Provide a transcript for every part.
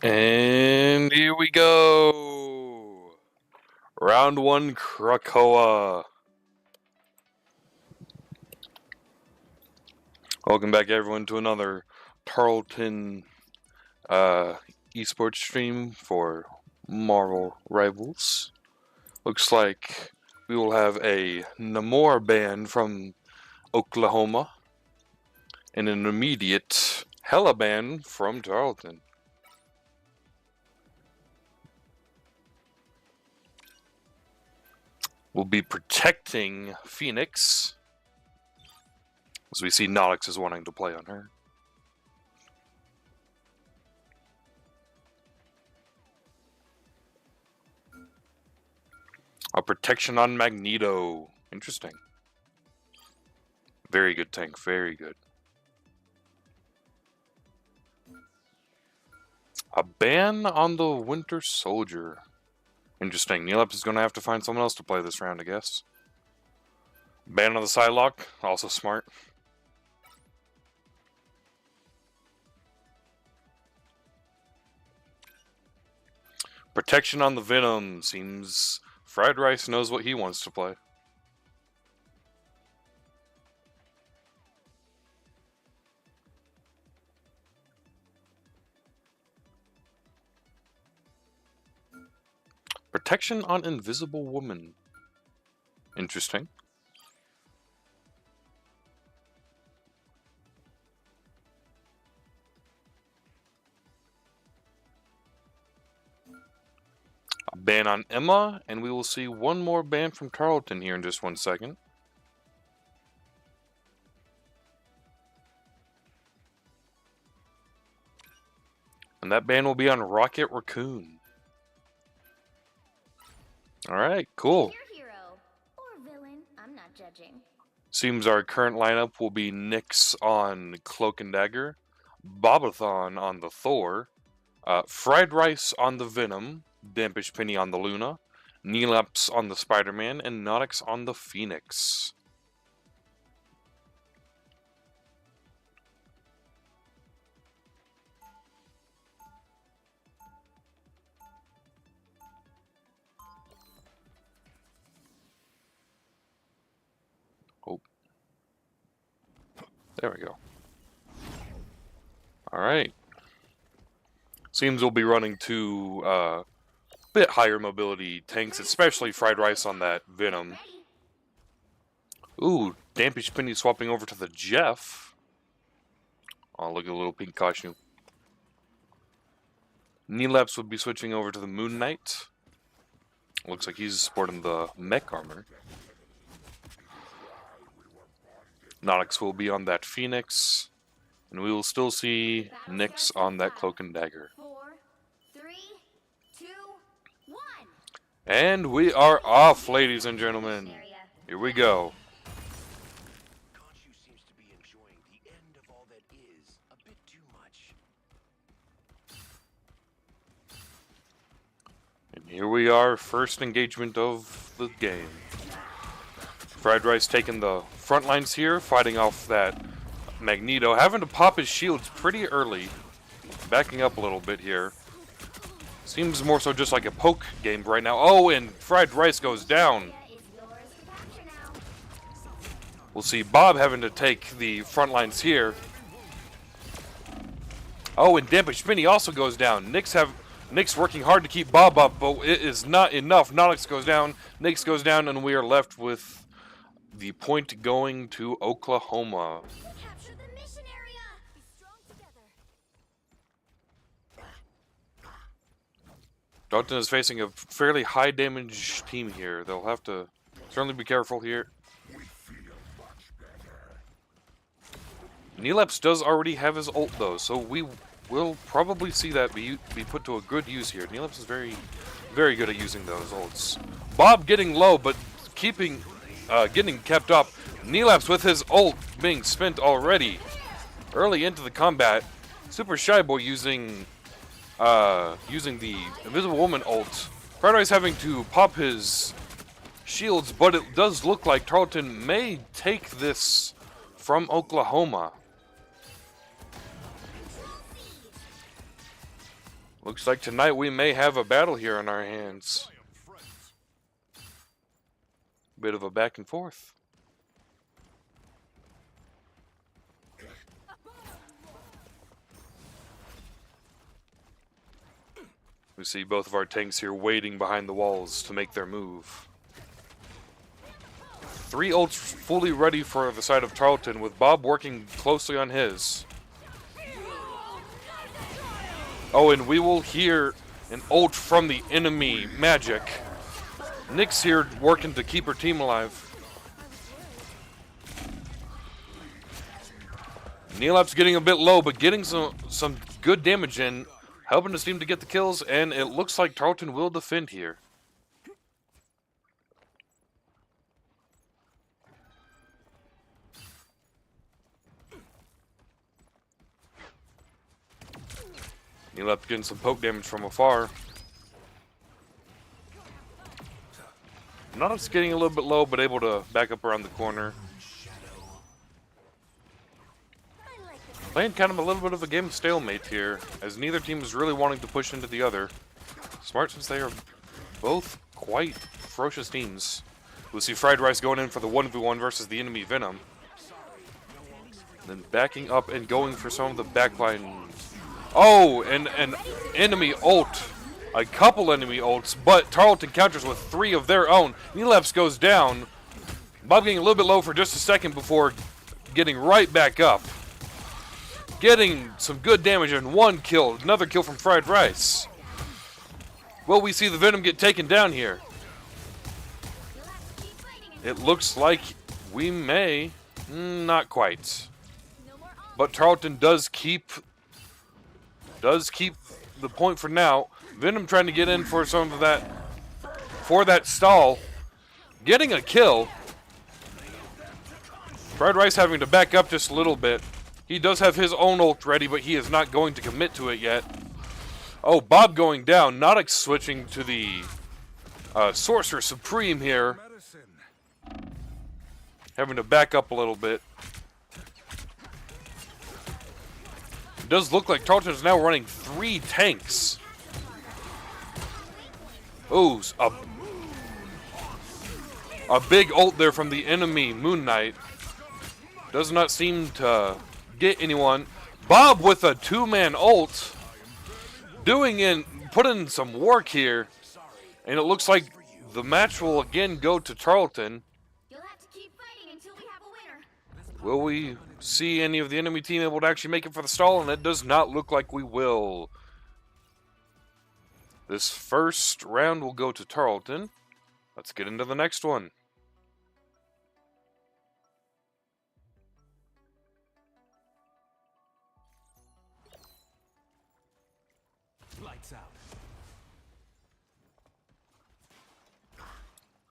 And here we go. Round 1, Krakoa. Welcome back, everyone, to another Tarleton Esports stream for Marvel Rivals. Looks like we will have a Namor ban from Oklahoma and an immediate Hella ban from Tarleton. We'll be protecting Phoenix, as we see Nodix is wanting to play on her. A protection on Magneto. Interesting. Very good tank, very good. A ban on the Winter Soldier. Interesting. Neelep is going to have to find someone else to play this round, I guess. Ban on the Psylocke. Also smart. Protection on the Venom. Seems Fried Rice knows what he wants to play. Protection on Invisible Woman. Interesting. A ban on Emma, and we will see one more ban from Tarleton here in just 1 second. And that ban will be on Rocket Raccoon. Alright, cool. Hero or villain, I'm not judging. Seems our current lineup will be Nyx on Cloak and Dagger, Bobathon on the Thor, Fried Rice on the Venom, Dampish Penny on the Luna, Neelaps on the Spider-Man, and Nodix on the Phoenix. There we go. Alright. Seems we'll be running two bit higher mobility tanks, especially Fried Rice on that Venom. Ooh, Dampish Penny swapping over to the Jeff. Oh, look at the little pink costume. Neelaps would be switching over to the Moon Knight. Looks like he's sporting the mech armor. Nodix will be on that Phoenix, and we will still see Nyx on that Cloak and Dagger. 4, 3, 2, 1. And we are off, ladies and gentlemen. Here we go. Khonshu seems to be enjoying the end of all that is a bit too much. And here we are, first engagement of the game. Fried Rice taking the front lines here, fighting off that Magneto, having to pop his shields pretty early. Backing up a little bit here. Seems more so just like a poke game right now. Oh, and Fried Rice goes down. We'll see Bob having to take the front lines here. Oh, and Dampish Penny also goes down. Nyx working hard to keep Bob up, but it is not enough. Nodix goes down, Nyx goes down, and we are left with the point going to Oklahoma. Capture the mission area. Be strong together. Dalton is facing a fairly high damage team here. They'll have to certainly be careful here. Neelaps does already have his ult though, so we will probably see that be put to a good use here. Neelaps is very, very good at using those ults. Bob getting low, but getting kept up. Neelaps with his ult being spent already early into the combat. Super Shy Boy using the Invisible Woman ult. Fried Rice having to pop his shields, but it does look like Tarleton may take this from Oklahoma. Looks like tonight we may have a battle here on our hands. Bit of a back and forth. We see both of our tanks here waiting behind the walls to make their move. 3 ults fully ready for the side of Tarleton, with Bob working closely on his. Oh, and we will hear an ult from the enemy Magic. Nick's here working to keep her team alive. Neelap's getting a bit low, but getting some good damage in, helping his team to get the kills, and it looks like Tarleton will defend here. Neelap getting some poke damage from afar. Nodic's getting a little bit low, but able to back up around the corner. Playing kind of a little bit of a game of stalemate here, as neither team is really wanting to push into the other. Smart, since they are both quite ferocious teams. We'll see Fried Rice going in for the 1v1 versus the enemy Venom. Then backing up and going for some of the backline. Oh, and an enemy ult. A couple enemy ults, but Tarleton counters with 3 of their own. Neelaps goes down. Bob getting a little bit low for just a second before getting right back up. Getting some good damage and 1 kill. Another kill from Fried Rice. Will we see the Venom get taken down here? It looks like we may. Not quite. But Tarleton does keep the point for now. Venom trying to get in for some of that, for that stall. Getting a kill. Fried Rice having to back up just a little bit. He does have his own ult ready, but he is not going to commit to it yet. Oh, Bob going down. Nodix switching to the Sorcerer Supreme here. Having to back up a little bit. It does look like Tarleton is now running 3 tanks. Ooh, a big ult there from the enemy Moon Knight. Does not seem to get anyone. Bob with a 2-man ult. Putting in some work here. And it looks like the match will again go to Tarleton. You'll have to keep fighting until we have a winner. Will we see any of the enemy team able to actually make it for the stall? And it does not look like we will. This first round will go to Tarleton. Let's get into the next one. Lights out.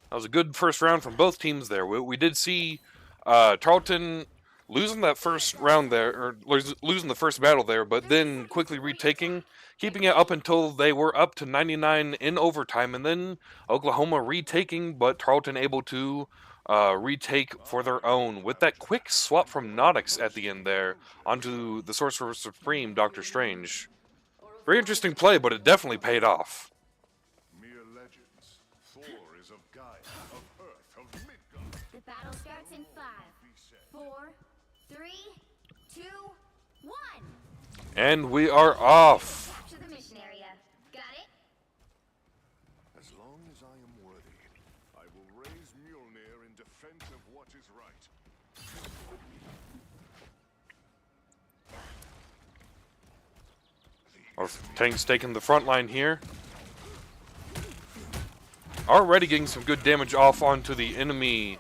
That was a good first round from both teams there. We did see Tarleton losing that first round there, or losing the first battle there, but then quickly retaking, keeping it up until they were up to 99 in overtime, and then Oklahoma retaking, but Tarleton able to retake for their own with that quick swap from Nodix at the end there onto the Sorcerer Supreme, Dr. Strange. Very interesting play, but it definitely paid off. Mere legends. Thor is of Gaia, of Earth, of Midgard. The battle starts in 5, 4, 3, 2, 1. And we are off. Capture the mission area. Got it? As long as I am worthy, I will raise Mjolnir in defense of what is right. Our tanks taking the front line here. Already getting some good damage off onto the enemy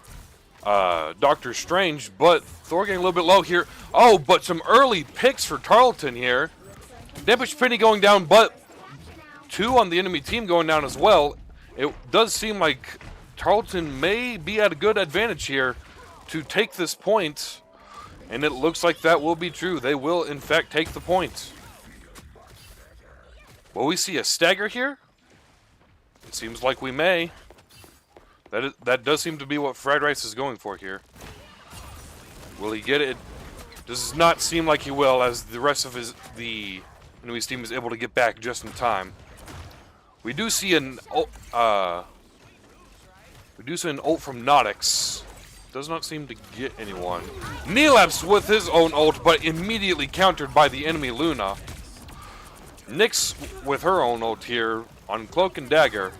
Doctor Strange, but Thor getting a little bit low here. Oh, but some early picks for Tarleton here. Damage Penny going down, but 2 on the enemy team going down as well. It does seem like Tarleton may be at a good advantage here to take this point, and it looks like that will be true. They will, in fact, take the point. Will we see a stagger here? It seems like we may. That does seem to be what Fried Rice is going for here. Will he get it? Does not seem like he will, as the rest of the Enemy's team is able to get back just in time. We do see an ult from Nodix. Does not seem to get anyone. Neelapse with his own ult, but immediately countered by the enemy Luna. Nyx with her own ult here on Cloak and Dagger.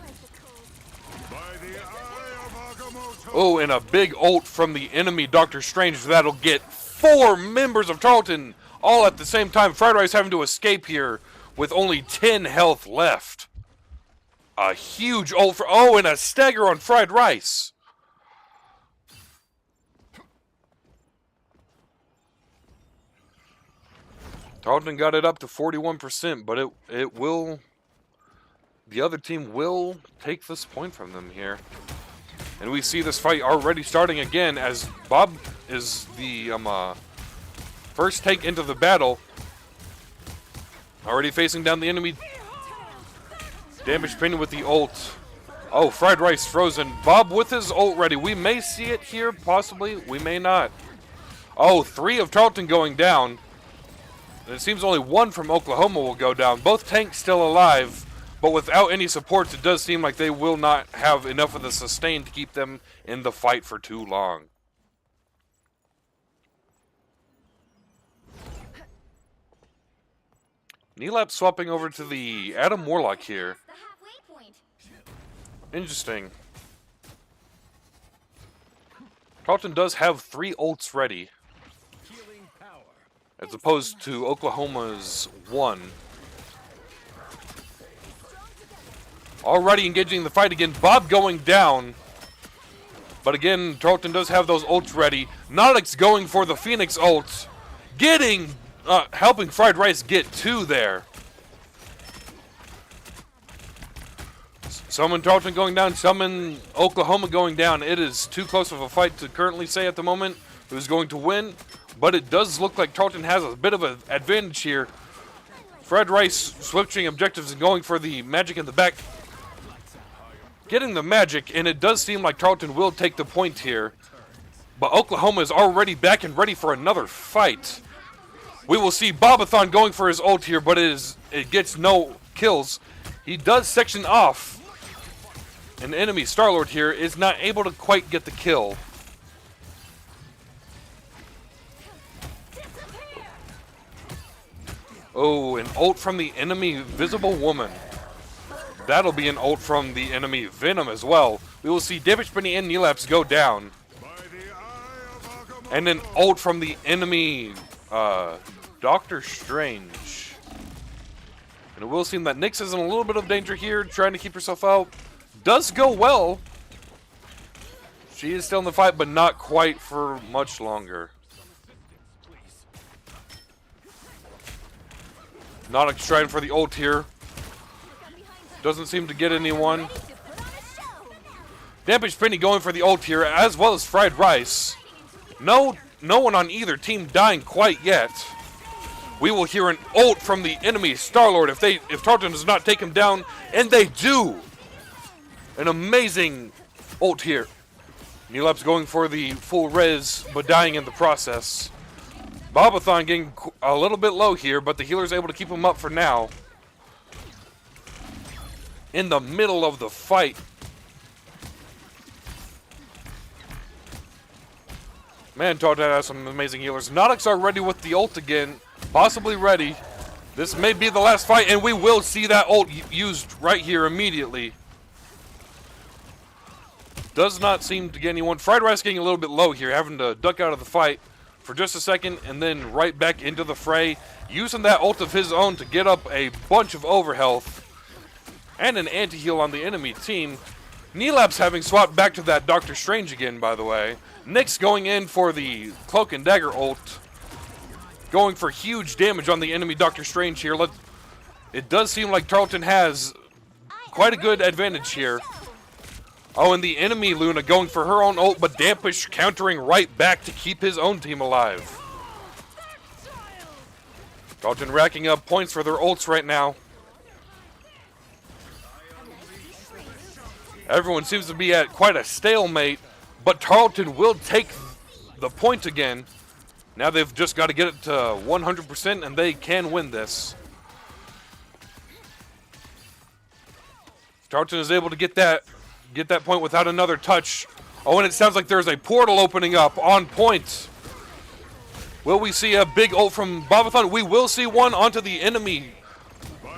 Oh, and a big ult from the enemy Doctor Strange. That'll get 4 members of Tarleton all at the same time. Fried Rice having to escape here with only 10 health left. A huge ult for... Oh, and a stagger on Fried Rice. Tarleton got it up to 41%, but it will... The other team will take this point from them here. And we see this fight already starting again as Bob is the first tank into the battle. Already facing down the enemy. Damage painted with the ult. Oh, Fried Rice frozen. Bob with his ult ready. We may see it here, possibly. We may not. Oh, 3 of Tarleton going down. And it seems only 1 from Oklahoma will go down. Both tanks still alive. But without any supports, it does seem like they will not have enough of the sustain to keep them in the fight for too long. Neelap swapping over to the Adam Warlock here. The halfway point. Interesting. Tarleton does have 3 ults ready, as opposed to Oklahoma's 1. Already engaging the fight again. Bob going down. But again, Tarleton does have those ults ready. Nodix going for the Phoenix ult. Helping Fried Rice get 2 there. Some in Tarleton going down, some in Oklahoma going down. It is too close of a fight to currently say at the moment who's going to win. But it does look like Tarleton has a bit of an advantage here. Fried Rice switching objectives and going for the magic in the back. Getting the magic, and it does seem like Tarleton will take the point here. But Oklahoma is already back and ready for another fight. We will see Bobathon going for his ult here, but it gets no kills. He does section off. An enemy Star-Lord here is not able to quite get the kill. Oh, an ult from the enemy Visible Woman. That'll be an ult from the enemy Venom as well. We will see Damage Penny and Neelapse go down. And an ult from the enemy Doctor Strange. And it will seem that Nyx is in a little bit of danger here, trying to keep herself out. Does go well. She is still in the fight, but not quite for much longer. Nodix trying for the ult here. Doesn't seem to get anyone. Damage Penny going for the ult here, as well as Fried Rice. No one on either team dying quite yet. We will hear an ult from the enemy Star-Lord if Tarleton does not take him down, and they do. An amazing ult here. Neelapse going for the full res, but dying in the process. Bobathon getting a little bit low here, but the healer is able to keep him up for now. In the middle of the fight. Man, Tarleton has some amazing healers. Nodix are ready with the ult again. Possibly ready. This may be the last fight, and we will see that ult used right here immediately. Does not seem to get anyone. Fried Rice getting a little bit low here, having to duck out of the fight for just a second, and then right back into the fray. Using that ult of his own to get up a bunch of overhealth. And an anti-heal on the enemy team. Neelapse having swapped back to that Doctor Strange again, by the way. Nyx going in for the Cloak and Dagger ult. Going for huge damage on the enemy Doctor Strange here. It does seem like Tarleton has quite a good advantage here. Oh, and the enemy Luna going for her own ult, but Dampish countering right back to keep his own team alive. Tarleton racking up points for their ults right now. Everyone seems to be at quite a stalemate, but Tarleton will take the point again. Now they've just got to get it to 100%, and they can win this. Tarleton is able to get that point without another touch. Oh, and it sounds like there's a portal opening up on point. Will we see a big ult from Bobathon? We will see one onto the enemy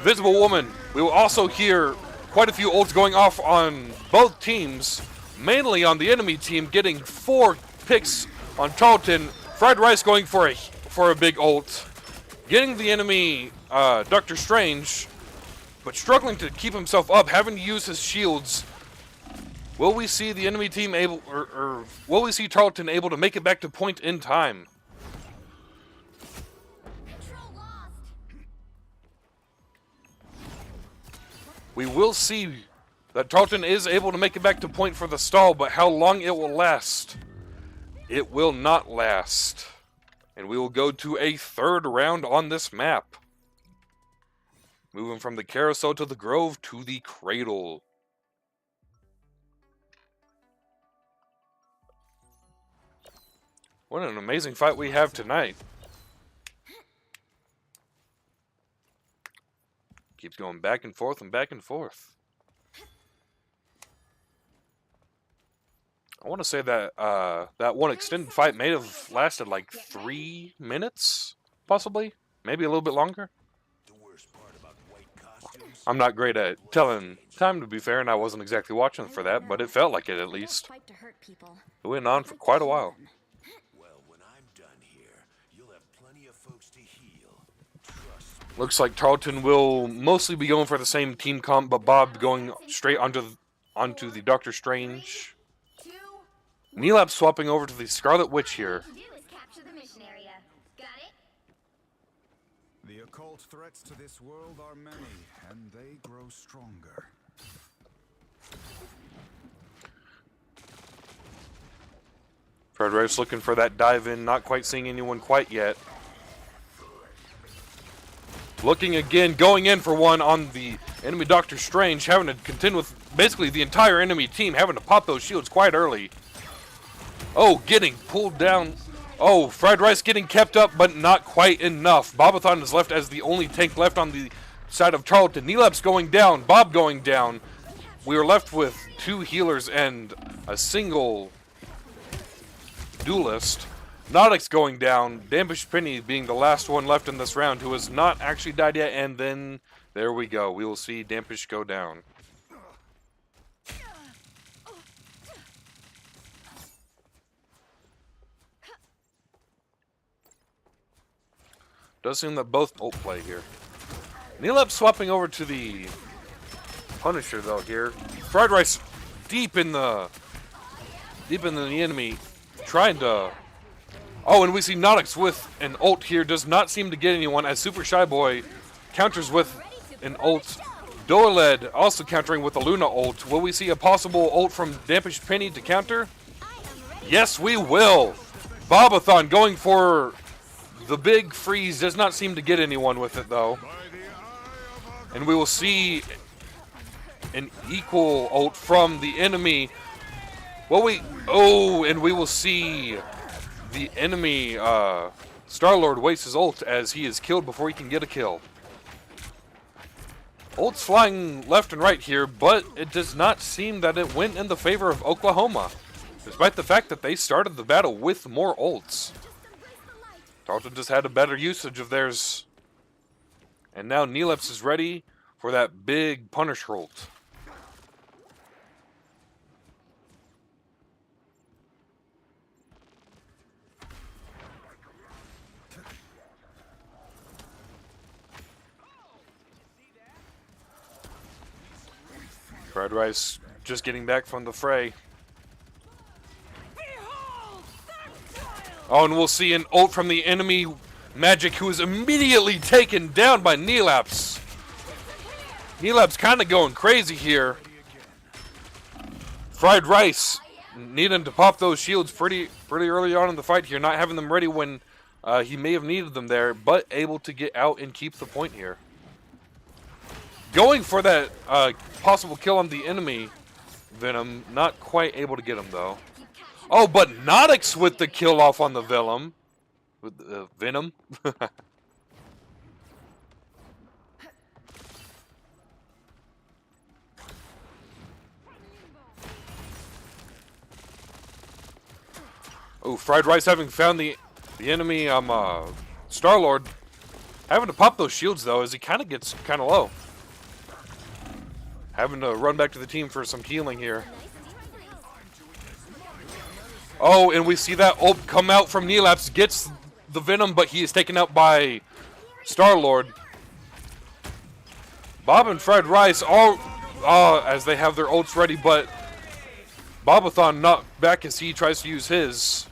Visible Woman. We will also hear quite a few ults going off on both teams, mainly on the enemy team, getting 4 picks on Tarleton. Fried Rice going for a big ult, getting the enemy Doctor Strange, but struggling to keep himself up, having to use his shields. Will we see the enemy team able, or will we see Tarleton able to make it back to point in time? We will see that Tarleton is able to make it back to point for the stall, but how long it will last, it will not last. And we will go to a 3rd round on this map. Moving from the Carousel to the Grove to the Cradle. What an amazing fight we have tonight. Keeps going back and forth and back and forth. I want to say that that one extended fight may have lasted like 3 minutes, possibly, maybe a little bit longer. I'm not great at telling time, to be fair, and I wasn't exactly watching for that, but it felt like it at least. It went on for quite a while. Looks like Tarleton will mostly be going for the same team comp, but Bob going straight onto the Doctor Strange. Neelap swapping over to the Scarlet Witch here. The occult threats to this world are many, and they grow stronger. Fred Rice looking for that dive in, not quite seeing anyone quite yet. Looking again, going in for one on the enemy Doctor Strange, having to contend with basically the entire enemy team, having to pop those shields quite early. Oh, getting pulled down. Oh, Fried Rice getting kept up, but not quite enough. Bobathon is left as the only tank left on the side of Tarleton. Neelap's going down, Bob going down. We are left with 2 healers and a single duelist. Nodix going down, Dampish Penny being the last one left in this round who has not actually died yet, and then there we go. We will see Dampish go down. Does seem that both ult play here. Neelap swapping over to the Punisher though here. Fried Rice deep in the enemy, trying to. Oh, and we see Nodix with an ult here. Does not seem to get anyone as Super Shy Boy counters with an ult. Dorled also countering with a Luna ult. Will we see a possible ult from Dampish Penny to counter? Yes, we will. Bobathon going for the big freeze. Does not seem to get anyone with it though. And we will see an equal ult from the enemy. And we will see the enemy Star-Lord waste his ult as he is killed before he can get a kill. Ults flying left and right here, but it does not seem that it went in the favor of Oklahoma, despite the fact that they started the battle with more ults. Tarleton just had a better usage of theirs. And now Neelaps is ready for that big Punisher ult. Fried Rice just getting back from the fray. Oh, and we'll see an ult from the enemy Magic, who is immediately taken down by Neelaps. Neelaps kind of going crazy here. Fried Rice needing to pop those shields pretty early on in the fight here, not having them ready when he may have needed them there, but able to get out and keep the point here. Going for that possible kill on the enemy Venom, not quite able to get him though. Oh, but Nodix with the kill off on the Venom. With the Venom. Oh, Fried Rice having found the enemy Star-Lord. Having to pop those shields though as he kind of gets kind of low. Having to run back to the team for some healing here. Oh, and we see that ult come out from Neelapse, gets the Venom, but he is taken out by Star-Lord. Bob and Fried Rice all as they have their ults ready, but Bobathon knocked back as he tries to use his.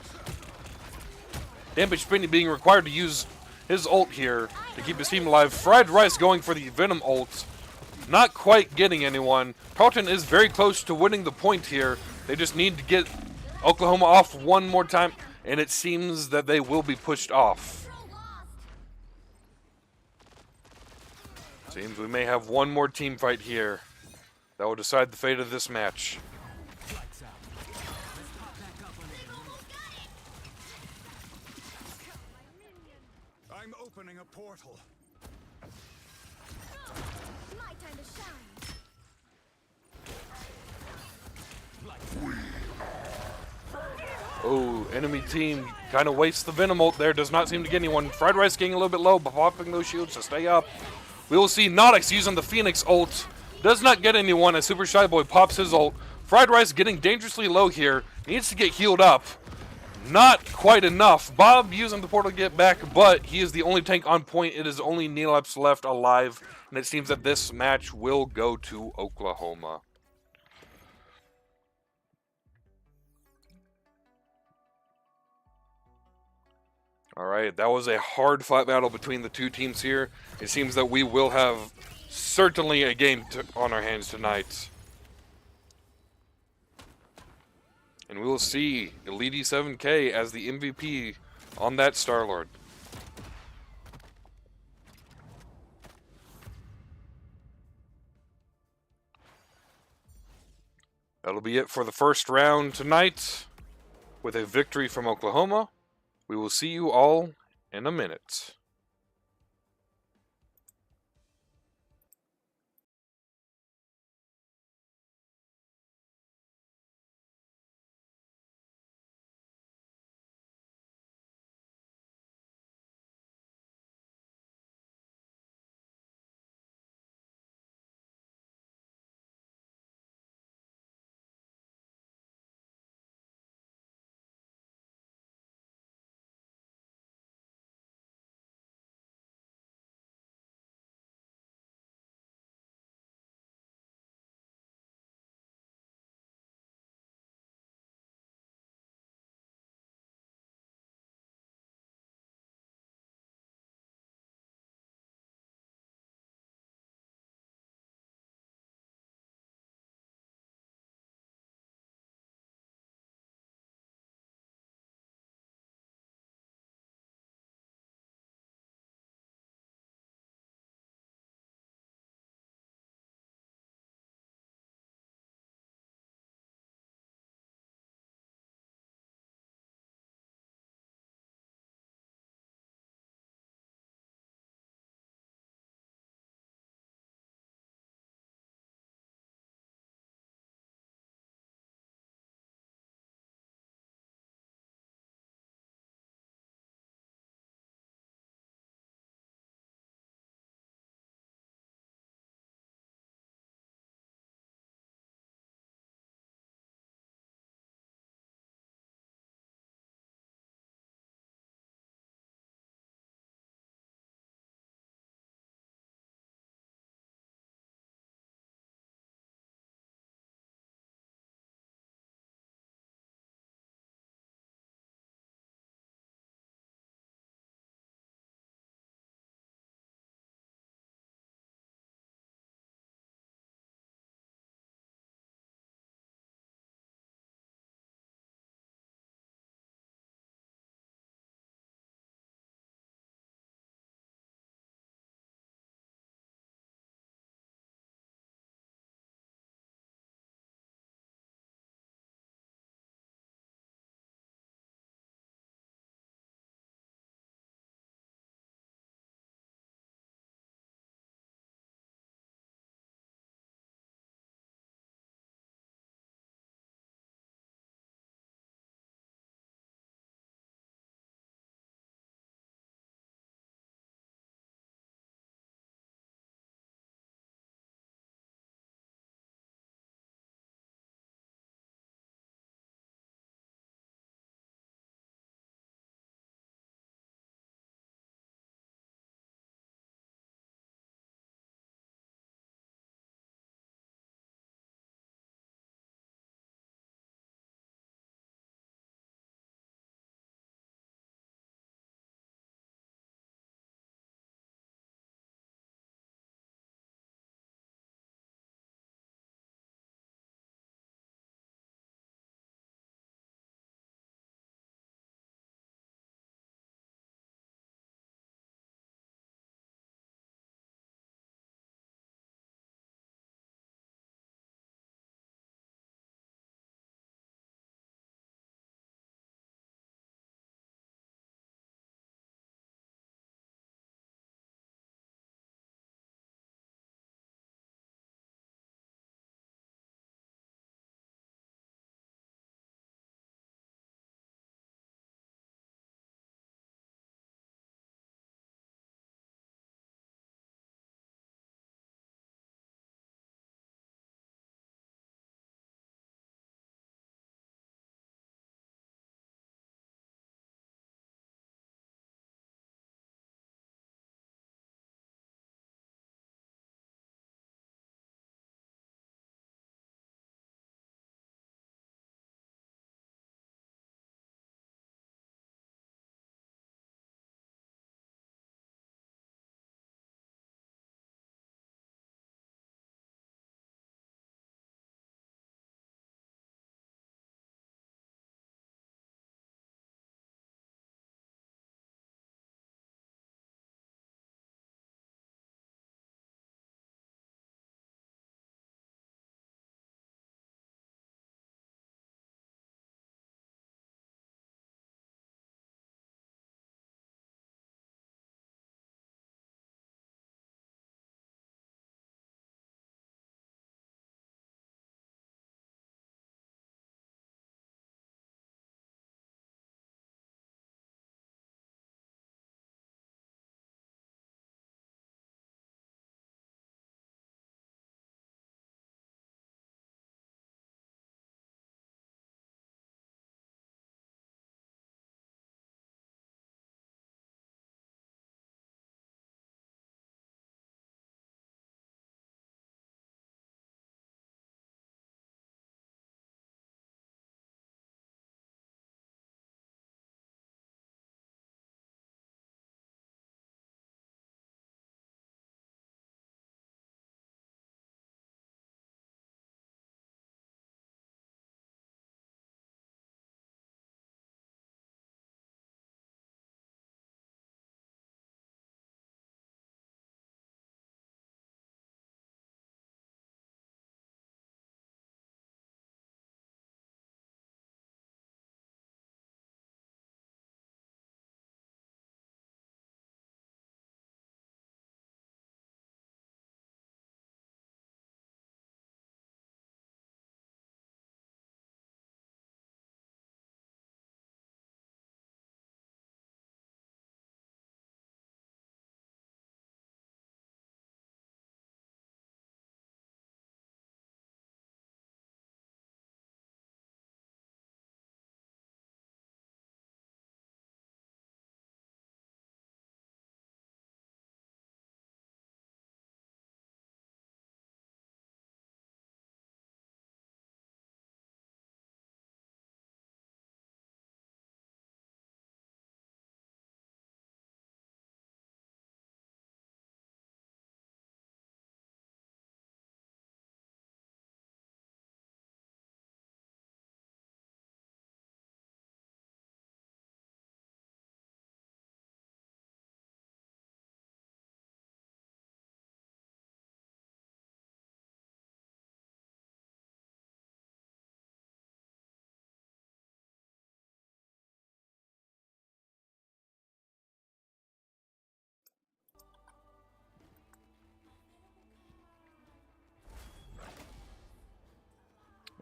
Damage Spinny being required to use his ult here to keep his team alive. Fried Rice going for the Venom ult. Not quite getting anyone. Tarleton is very close to winning the point here. They just need to get Oklahoma off one more time, and it seems that they will be pushed off. Seems we may have one more team fight here that will decide the fate of this match. I'm opening a portal. My time to shine. Oh, enemy team kind of wastes the Venom ult there. Does not seem to get anyone. Fried Rice getting a little bit low, but popping those shields to stay up. We will see Nodix using the Phoenix ult. Does not get anyone as Super Shy Boy pops his ult. Fried Rice getting dangerously low here. Needs to get healed up. Not quite enough. Bob using the portal to get back, but he is the only tank on point. It is only Neelapse left alive, and it seems that this match will go to Oklahoma. Alright, that was a hard-fought battle between the two teams here. It seems that we will have certainly a game on our hands tonight. And we will see Elite 7K as the MVP on that Star-Lord. That'll be it for the first round tonight. With a victory from Oklahoma. We will see you all in a minute.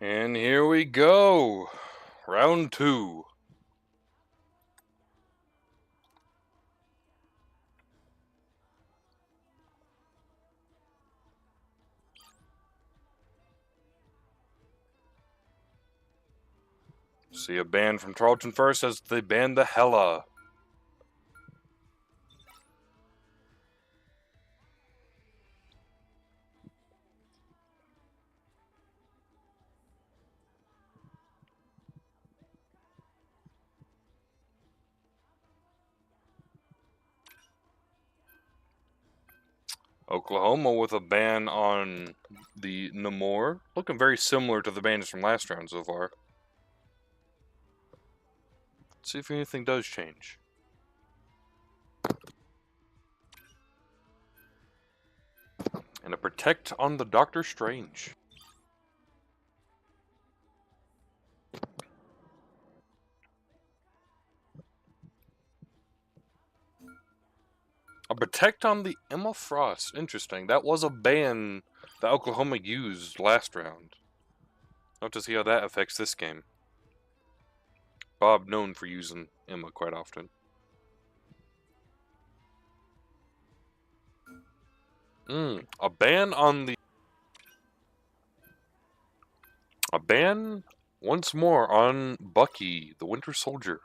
And here we go. Round 2. See a ban from Tarleton first as they ban the Hella. Oklahoma with a ban on the Namor. Looking very similar to the bans from last round so far. Let's see if anything does change. And a protect on the Doctor Strange. A protect on the Emma Frost. Interesting. That was a ban that Oklahoma used last round. I'll have to see how that affects this game. Bob known for using Emma quite often. A ban on the... A ban once more on Bucky, the Winter Soldier.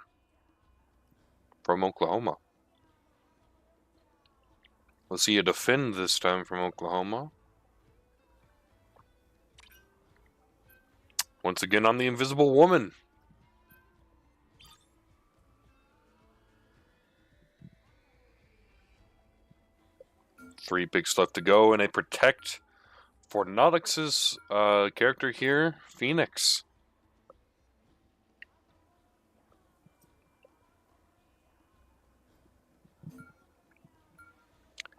From Oklahoma. Let's see a defend this time from Oklahoma. Once again on the Invisible Woman. Three picks left to go, and a protect for Nodix's character here, Phoenix.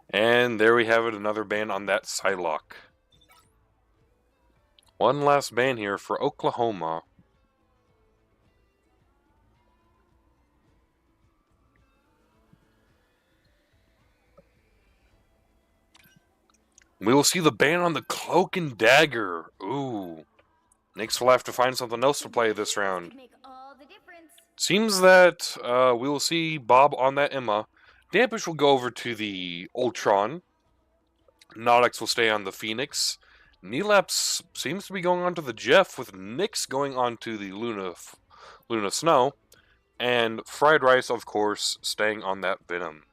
And there we have it, another ban on that Psylocke. One last ban here for Oklahoma. We will see the ban on the Cloak and Dagger. Ooh. Nyx will have to find something else to play this round. Make all the difference. Seems that we will see Bob on that Emma. Dampish will go over to the Ultron. Nodix will stay on the Phoenix. Nelaps seems to be going on to the Jeff, with Nyx going on to the Luna Snow. And Fried Rice, of course, staying on that Venom.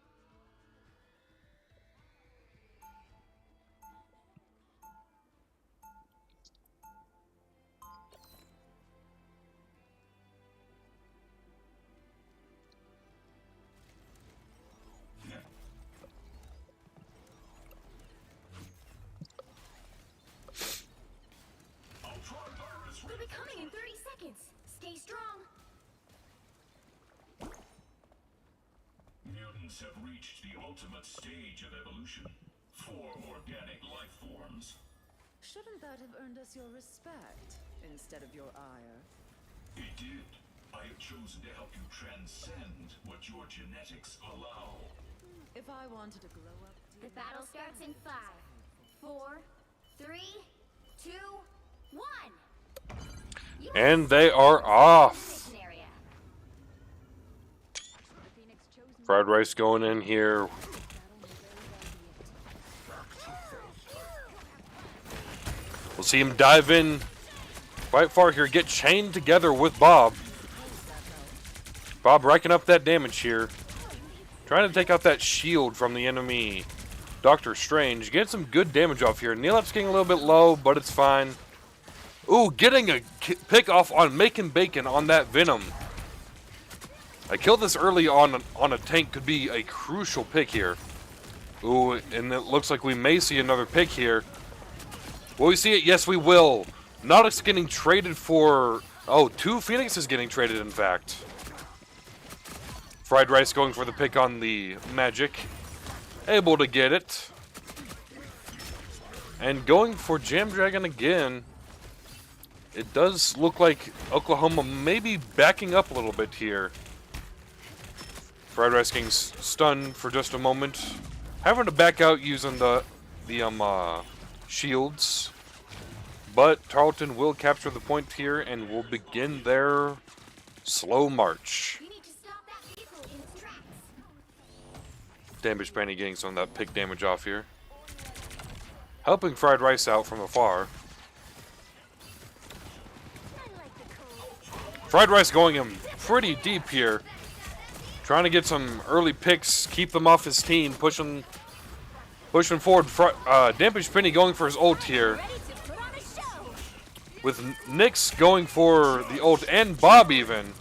They'll be coming in 30 seconds. Stay strong. Mutants have reached the ultimate stage of evolution. 4 organic life forms. Shouldn't that have earned us your respect instead of your ire? It did. I have chosen to help you transcend what your genetics allow. If I wanted to glow up... The battle starts in 5, 4, 3, 2, 1. And they are off. Fried Rice going in here. We'll see him dive in quite far here, get chained together with Bob. Bob racking up that damage here. Trying to take out that shield from the enemy Doctor Strange. Getting some good damage off here. Neelap's getting a little bit low, but it's fine. Ooh, getting a pick off on Making Bacon on that Venom. A kill this early on a tank could be a crucial pick here. Ooh, and it looks like we may see another pick here. Will we see it? Yes, we will. Nodix getting traded for... Oh, 2 Phoenixes getting traded, in fact. Fried Rice going for the pick on the Magic. Able to get it. And going for Jam Dragon again. It does look like Oklahoma may be backing up a little bit here. Fried Rice getting stunned for just a moment. Having to back out using the shields. but Tarleton will capture the point here and will begin their slow march. We need to stop that vehicle in its tracks. Damage Penny getting some of that pick damage off here. Helping Fried Rice out from afar. Fried Rice going him pretty deep here. Trying to get some early picks, keep them off his team, pushing forward. Damage Penny going for his ult here. With Nyx going for the ult and Bob even.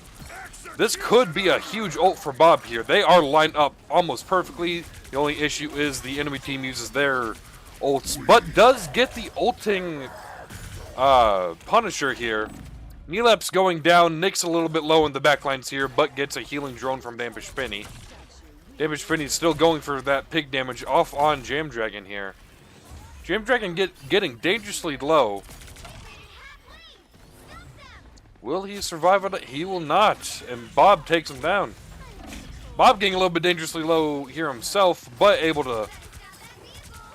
This could be a huge ult for Bob here. They are lined up almost perfectly. The only issue is the enemy team uses their ults, but does get the ulting Punisher here. Nelep's going down. Nyx a little bit low in the backlines here, but gets a healing drone from Damage Penny. Damage Penny still going for that pig damage off on Jam Dragon here. Jam Dragon getting dangerously low. Will he survive it? He will not. And Bob takes him down. Bob getting a little bit dangerously low here himself, but able to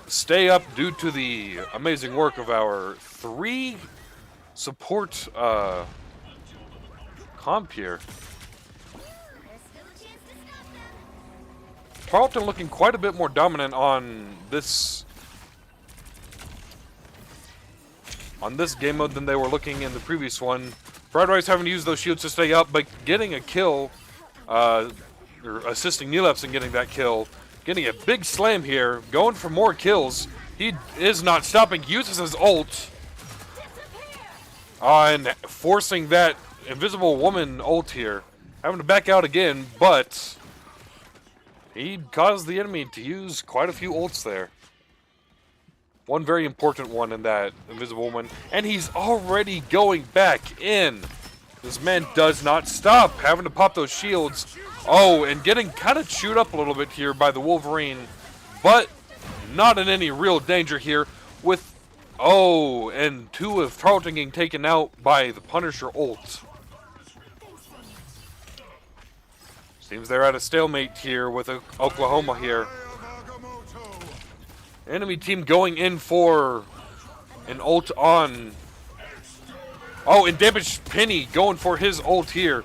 stay up due to the amazing work of our 3 support comp here. Tarleton looking quite a bit more dominant on this game mode than they were looking in the previous one. Fried Rice having to use those shields to stay up, but getting a kill, or assisting Nelep's in getting that kill. Getting a big slam here, going for more kills. He is not stopping, uses his ult. And forcing that Invisible Woman ult here. Having to back out again, but he caused the enemy to use quite a few ults there. One very important one in that Invisible Woman. And he's already going back in. This man does not stop. Having to pop those shields. Oh, and getting kind of chewed up a little bit here by the Wolverine. But not in any real danger here. With, oh, and 2 of Tarleton getting taken out by the Punisher ult. Seems they're at a stalemate here with Oklahoma here. Enemy team going in for an ult on. Oh, and Damage Penny going for his ult here.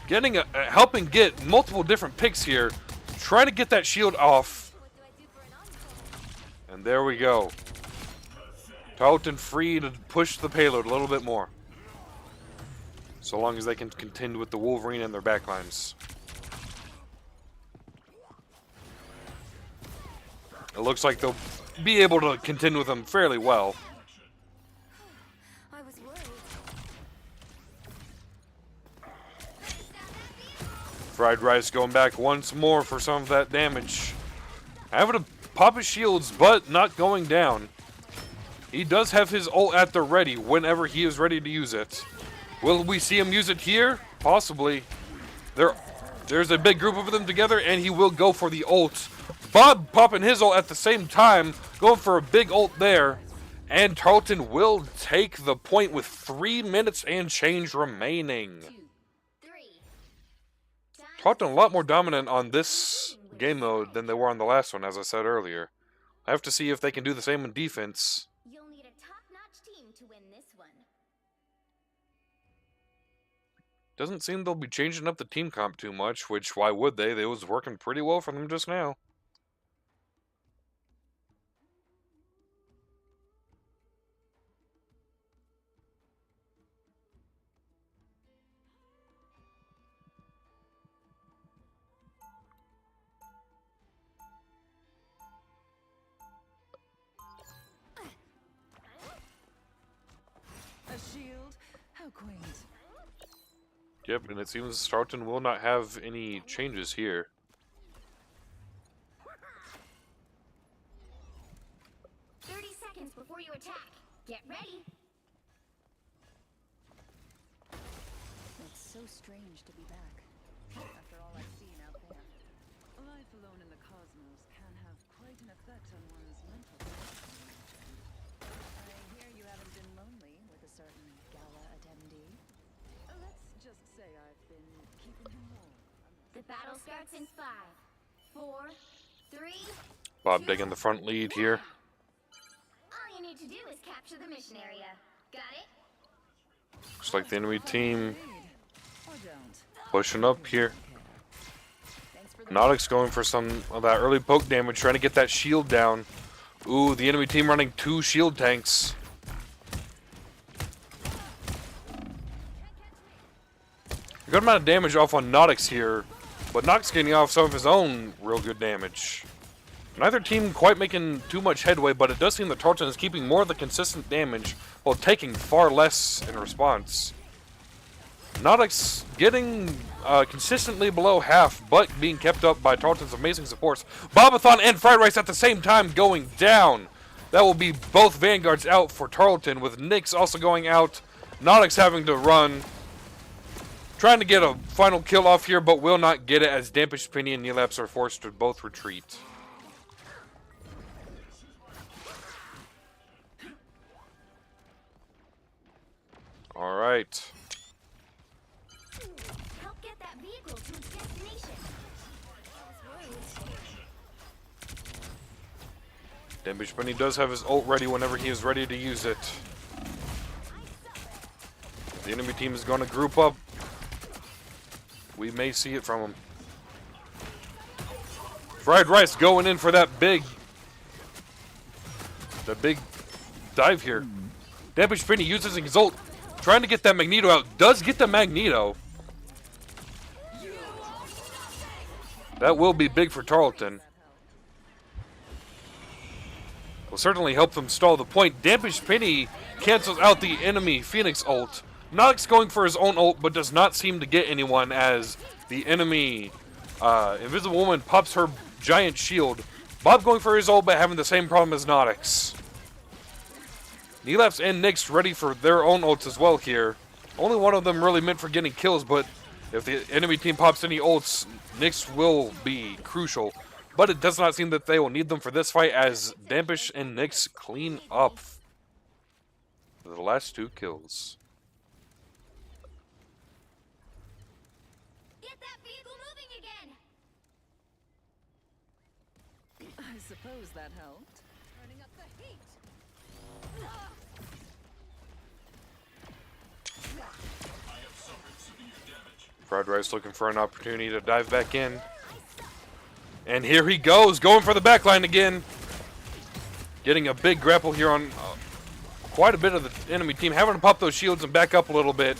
Getting helping get multiple different picks here. Trying to get that shield off. And there we go. Tarleton free to push the payload a little bit more. So long as they can contend with the Wolverine and their backlines. It looks like they'll be able to contend with them fairly well. I was worried. Fried Rice going back once more for some of that damage. Having to pop his shields, but not going down. He does have his ult at the ready whenever he is ready to use it. Will we see him use it here? Possibly. There's a big group of them together, and he will go for the ult. Bob popping his ult at the same time, going for a big ult there. And Tarleton will take the point with 3 minutes and change remaining. 2, 3. Tarleton a lot more dominant on this game mode than they were on the last one, as I said earlier. I have to see if they can do the same in defense. You'll need a top-notch team to win this one. Doesn't seem they'll be changing up the team comp too much, which why would they? It was working pretty well for them just now. A shield? How quaint. Yep, and it seems Tarleton will not have any changes here. 30 seconds before you attack. Get ready. It's so strange to be back. After all I've seen out there. Life alone in the cosmos can have quite an effect on one's mental health. I hear you haven't been lonely with a certain gala attendee. Let's just say I've been keeping him warm. The battle starts in 5, 4, 3. Bob taking the front lead here. All you need to do is capture the mission area. Got it? Looks like the enemy team Or don't. pushing up here. Thanks for the Nautic's going for some of that early poke damage, trying to get that shield down. Ooh, the enemy team running 2 shield tanks. A good amount of damage off on Nautic's here, but Nautic's getting off some of his own real good damage. Neither team quite making too much headway, but it does seem that Tarleton is keeping more of the consistent damage while taking far less in response. Nautic's getting consistently below half, but being kept up by Tarleton's amazing supports. Bobathon and Fried Rice at the same time going down. That will be both Vanguards out for Tarleton, with Nyx also going out. Nautic's having to run. Trying to get a final kill off here, but will not get it as Dampish, Penny, and Neelaps are forced to both retreat. Alright. Help get that vehicle to its destination. Dampish, Penny does have his ult ready whenever he is ready to use it. The enemy team is going to group up. We may see it from him. Fried Rice going in for that big dive here. Dampish Penny uses his ult, trying to get that Magneto out. Does get the Magneto. That will be big for Tarleton. Will certainly help them stall the point. Dampish Penny cancels out the enemy Phoenix ult. Nox going for his own ult, but does not seem to get anyone as the enemy Invisible Woman pops her giant shield. Bob going for his ult, but having the same problem as Nodix. Neelaps and Nyx ready for their own ults as well here. Only one of them really meant for getting kills, but if the enemy team pops any ults, Nyx will be crucial. But it does not seem that they will need them for this fight, as Dampish and Nyx clean up the last 2 kills. Get that vehicle moving again. I suppose that helped. Turning up the heat. Fried Rice looking for an opportunity to dive back in. And here he goes, going for the backline again. Getting a big grapple here on quite a bit of the enemy team. Having to pop those shields and back up a little bit.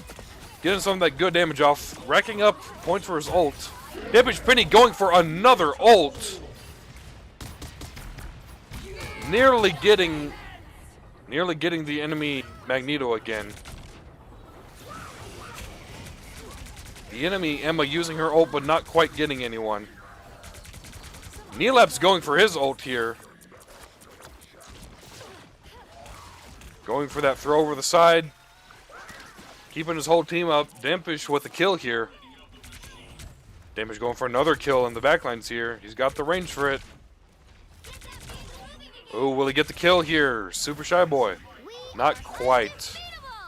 Getting some of that good damage off. Racking up points for his ult. Dampish Penny going for another ult. Nearly getting the enemy Magneto again. The enemy Emma using her ult, but not quite getting anyone. Neelap's going for his ult here. Going for that throw over the side. Keeping his whole team up. Dampish with a kill here. Dampish going for another kill in the backlines here. He's got the range for it. Oh, will he get the kill here? Super Shy Boy. Not quite.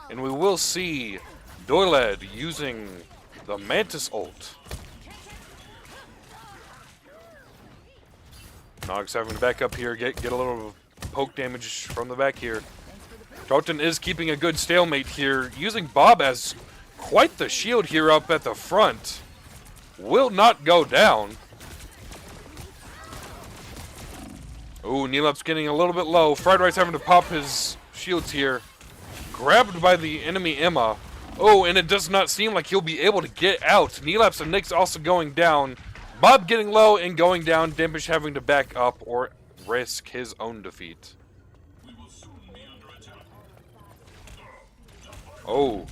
And we will see Doyled using the Mantis ult. Nox having to back up here, get a little poke damage from the back here. Tarleton is keeping a good stalemate here, using Bob as quite the shield here up at the front. Will not go down. Ooh, Neelap's getting a little bit low. Fried Rice having to pop his shields here. Grabbed by the enemy Emma. Oh, and it does not seem like he'll be able to get out. Neelaps and Nyx also going down. Bob getting low and going down. Dampish having to back up or risk his own defeat. Oh.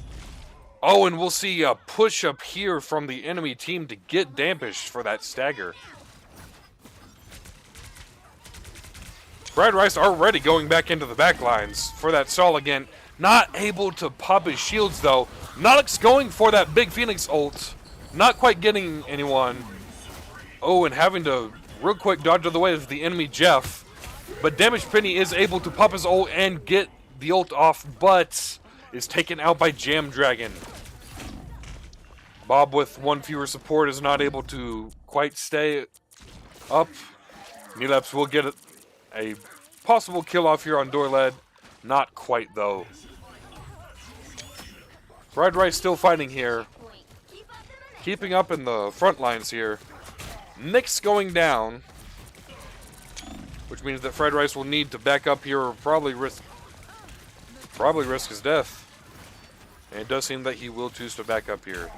Oh, and we'll see a push up here from the enemy team to get Dampish for that stagger. Fried Rice already going back into the back lines for that stall again. Not able to pop his shields though. Nox going for that big Phoenix ult. Not quite getting anyone. Oh, and having to real quick dodge out of the way of the enemy Jeff. But Dampish Penny is able to pop his ult and get the ult off, but is taken out by Jam Dragon. Bob with one fewer support is not able to quite stay up. Neelaps will get a possible kill off here on Doyled. Not quite though. Fried Rice still fighting here. Point. Keep up the momentum. Keeping up in the front lines here. Nick's going down. Which means that Fried Rice will need to back up here or probably risk his death. And it does seem that he will choose to back up here.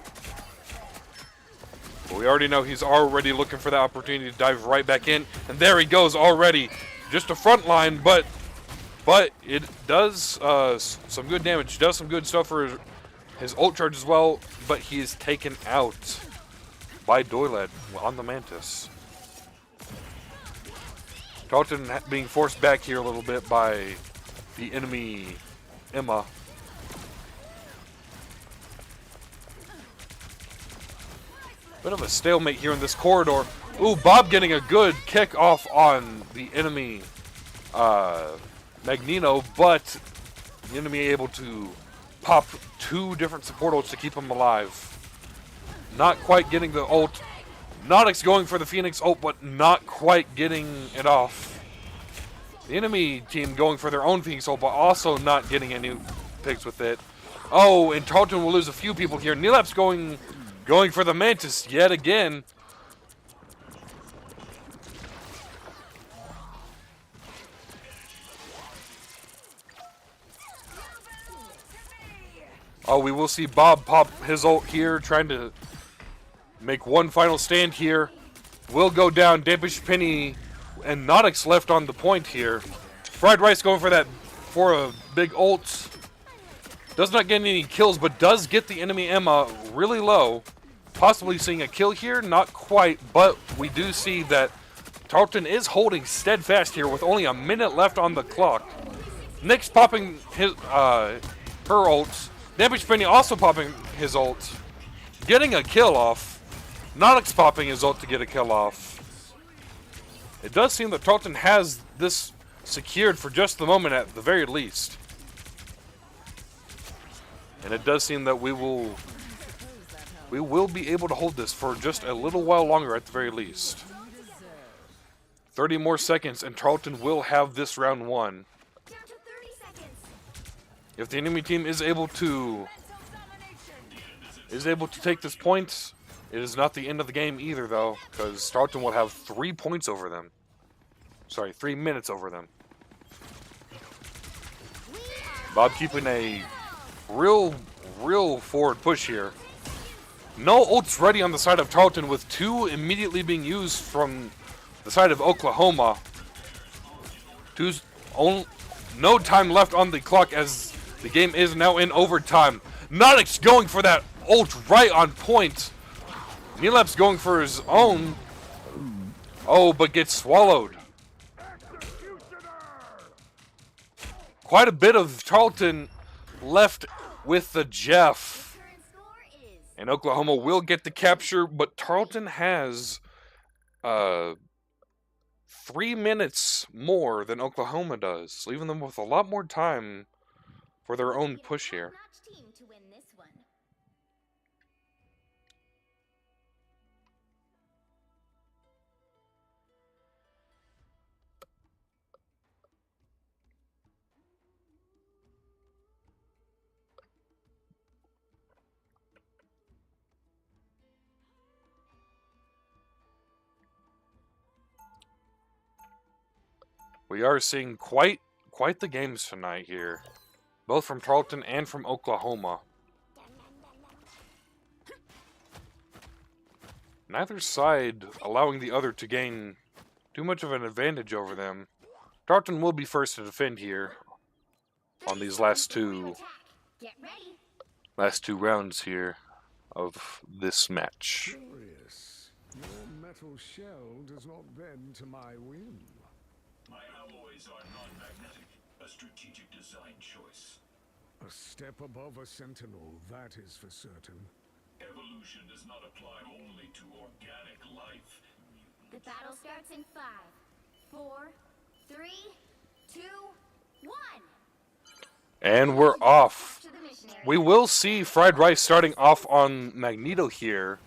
But we already know he's already looking for the opportunity to dive right back in. And there he goes already. Just a front line, but it does some good damage. Does some good stuff for his ult charge as well. But he is taken out by Doyled on the Mantis. Tarleton being forced back here a little bit by the enemy Emma. Bit of a stalemate here in this corridor. Ooh, Bob getting a good kick off on the enemy Magneto, but the enemy able to pop 2 different support ults to keep him alive. Not quite getting the ult. Nodix going for the Phoenix ult, but not quite getting it off. The enemy team going for their own Phoenix ult, but also not getting any picks with it. Oh, and Tarleton will lose a few people here. Neelap's going for the Mantis yet again. Oh, we will see Bob pop his ult here, trying to make one final stand here. Will go down. Dampish Penny and Nodix left on the point here. Fried Rice going for a big ult. Does not get any kills, but does get the enemy Emma really low. Possibly seeing a kill here, not quite, but we do see that Tarleton is holding steadfast here with only a minute left on the clock. Nick's popping his her ults. Dampish Penny also popping his ult. Getting a kill off. Nodix popping his ult to get a kill off. It does seem that Tarleton has this secured for just the moment at the very least. And it does seem that we will be able to hold this for just a little while longer at the very least. 30 more seconds and Tarleton will have this round won. Down to 30 seconds. If the enemy team is able to take this point, it is not the end of the game either though, because Tarleton will have 3 points over them. Sorry, 3 minutes over them. Bob keeping a real forward push here. No ults ready on the side of Tarleton, with 2 immediately being used from the side of Oklahoma. No time left on the clock as the game is now in overtime. Nodix going for that ult right on point. Neelap's going for his own. Oh, but gets swallowed. Quite a bit of Tarleton left with the Jeff. Current score is And Oklahoma will get the capture, but Tarleton has 3 minutes more than Oklahoma does, leaving them with a lot more time for their own push here. top-notch team to win this one. We are seeing quite the games tonight here, both from Tarleton and from Oklahoma. Neither side allowing the other to gain too much of an advantage over them. Tarleton will be first to defend here on these last two Get ready. rounds here of this match. Curious. Your metal shell does not bend to my whim. My alloys are non-magnetic, a strategic design choice. A step above a sentinel, that is for certain. Evolution does not apply only to organic life. The battle starts in 5, 4, 3, 2, 1. And we're off. To the missionary. We will see Fried Rice starting off on Magneto here.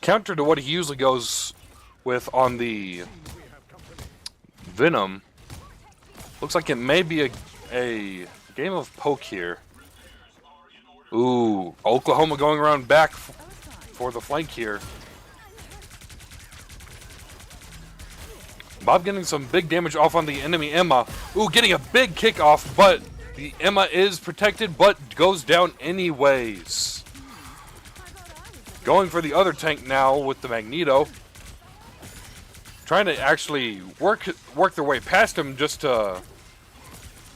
Counter to what he usually goes with on the Venom. Looks like it may be a game of poke here. Ooh, Oklahoma going around back for the flank here. Bob getting some big damage off on the enemy Emma. Ooh, getting a big kick off, but the Emma is protected, but goes down anyways. Going for the other tank now with the Magneto. Trying to actually work their way past him just to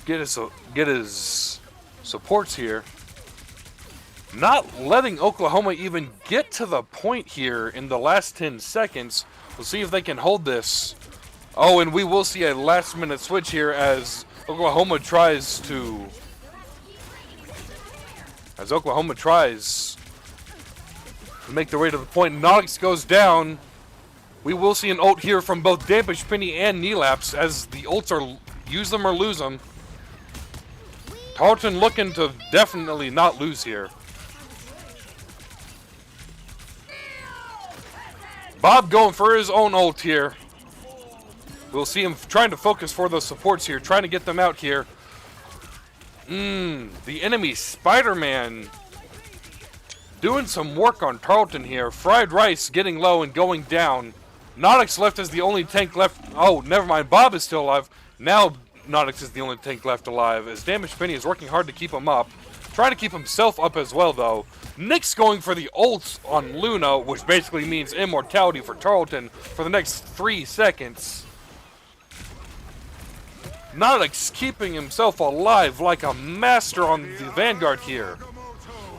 get his supports here. Not letting Oklahoma even get to the point here in the last 10 seconds. We'll see if they can hold this. Oh, and we will see a last-minute switch here as Oklahoma tries to make their way to the point. Nodix goes down. We will see an ult here from both Dampish Penny and Knee-Laps as the ults are use them or lose them. Tarleton looking to definitely not lose here. Bob going for his own ult here. We'll see him trying to focus for those supports here, trying to get them out here. The enemy Spider-Man doing some work on Tarleton here. Fried Rice getting low and going down. Nodix left as the only tank left. Oh, never mind. Bob is still alive. Now Nodix is the only tank left alive as Damage Penny is working hard to keep him up. Trying to keep himself up as well, though. Nick's going for the ult on Luna, which basically means immortality for Tarleton for the next 3 seconds. Nodix keeping himself alive like a master on the Vanguard here.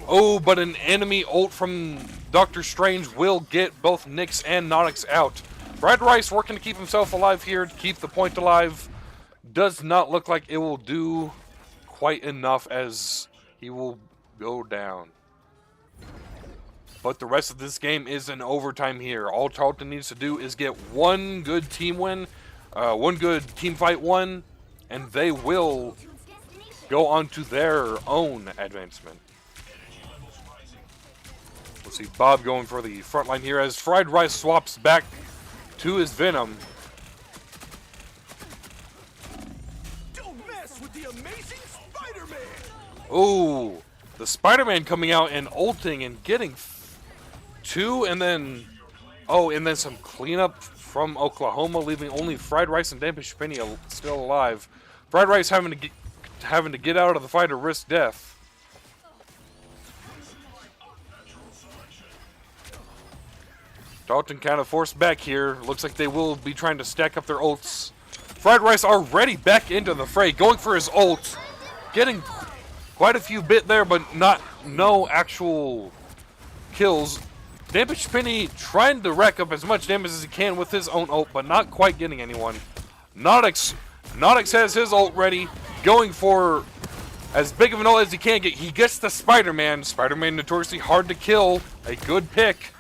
Oh, but an enemy ult from Doctor Strange will get both Nyx and Nodix out. Brad Rice working to keep himself alive here, to keep the point alive. Does not look like it will do quite enough as he will go down. But the rest of this game is in overtime here. All Tarleton needs to do is get one good team win, one good team fight win, and they will go on to their own advancement. We'll see Bob going for the front line here as Fried Rice swaps back to his Venom. Don't mess with the amazing Spider-Man! Ooh, the Spider-Man coming out and ulting and getting 2, and then some cleanup from Oklahoma, leaving only Fried Rice and Dampish Penny still alive. Fried Rice having to get out of the fight or risk death. Tarleton kind of forced back here. Looks like they will be trying to stack up their ults. Fried Rice already back into the fray, going for his ult, getting quite a few bit there, but no actual kills. Dampish Penny trying to rack up as much damage as he can with his own ult, but not quite getting anyone. Nodix has his ult ready, going for as big of an ult as he can get. He gets the Spider-Man. Spider-Man notoriously hard to kill. A good pick.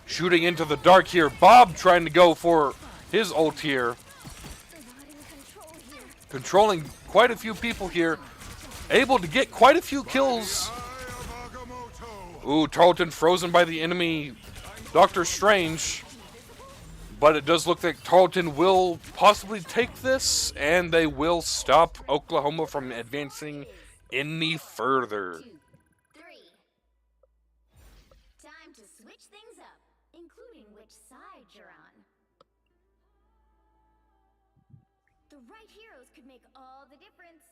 Shooting into the dark here. Bob trying to go for his ult here. Controlling quite a few people here. Able to get quite a few kills. Ooh, Tarleton frozen by the enemy Doctor Strange. But it does look like Tarleton will possibly take this, and they will stop Oklahoma from advancing any further. 2, 3. Time to switch things up, including which side you're on. The right heroes could make all the difference.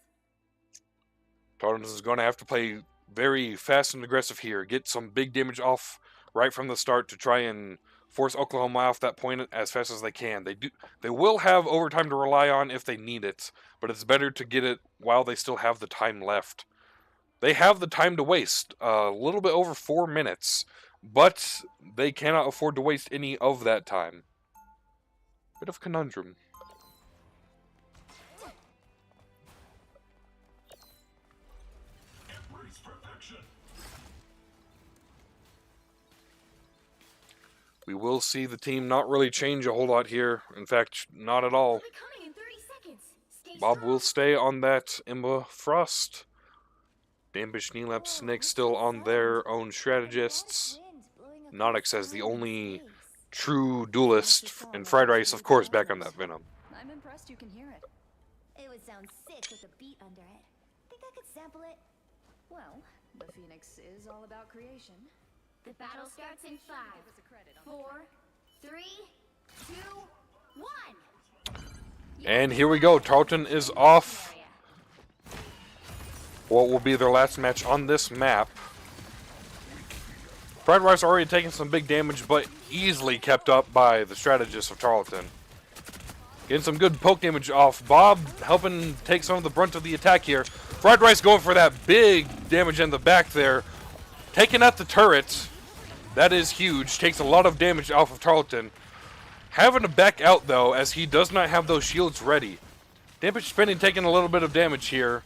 Tarleton is going to have to play very fast and aggressive here. Get some big damage off right from the start to try and force Oklahoma off that point as fast as they can. They will have overtime to rely on if they need it, but it's better to get it while they still have the time left. They have the time to waste, a little bit over 4 minutes, but they cannot afford to waste any of that time. Bit of conundrum. Embrace perfection. We will see the team not really change a whole lot here. In fact, not at all. Becoming in 30 seconds. Stay Bob strong. will stay on that Emma Frost. Dampish, Knee-Laps, Nick still on their own strategists. Nodix as the only true duelist, and Fried Rice, of course, back on that Venom. I'm impressed you can hear it. It would sound sick with a beat under it. Think I could sample it? Well, the Phoenix is all about creation. The battle starts in 5, Give us a credit on the 4, 3, 2, 1. And here we go. Tarleton is off. What will be their last match on this map. Fried Rice already taking some big damage, but easily kept up by the strategists of Tarleton. Getting some good poke damage off. Bob helping take some of the brunt of the attack here. Fried Rice going for that big damage in the back there. Taking out the turret. That is huge. Takes a lot of damage off of Tarleton. Having to back out, though, as he does not have those shields ready. Damage spinning taking a little bit of damage here.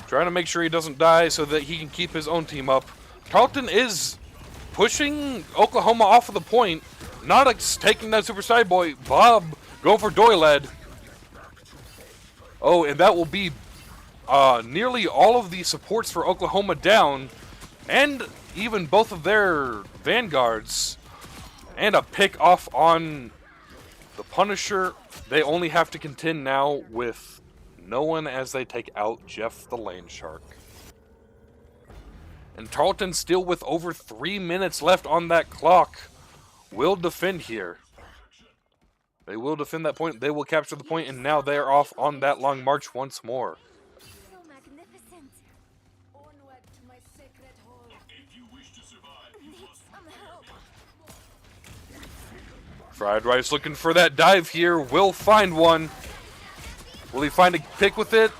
Trying to make sure he doesn't die so that he can keep his own team up. Tarleton is pushing Oklahoma off of the point. Nodix taking that Super Side Boy. Bob going for Doyled. Oh, and that will be nearly all of the supports for Oklahoma down. And even both of their vanguards. And a pick off on the Punisher. They only have to contend now with no one as they take out Jeff the Land Shark. And Tarleton still with over 3 minutes left on that clock. Will defend here. They will defend that point. They will capture the point, and now they are off on that long march once more. So magnificent. Onward to my sacred hole. If you wish to survive, you must Some help. Fried Rice looking for that dive here. Will find one. Will he find a pick with it?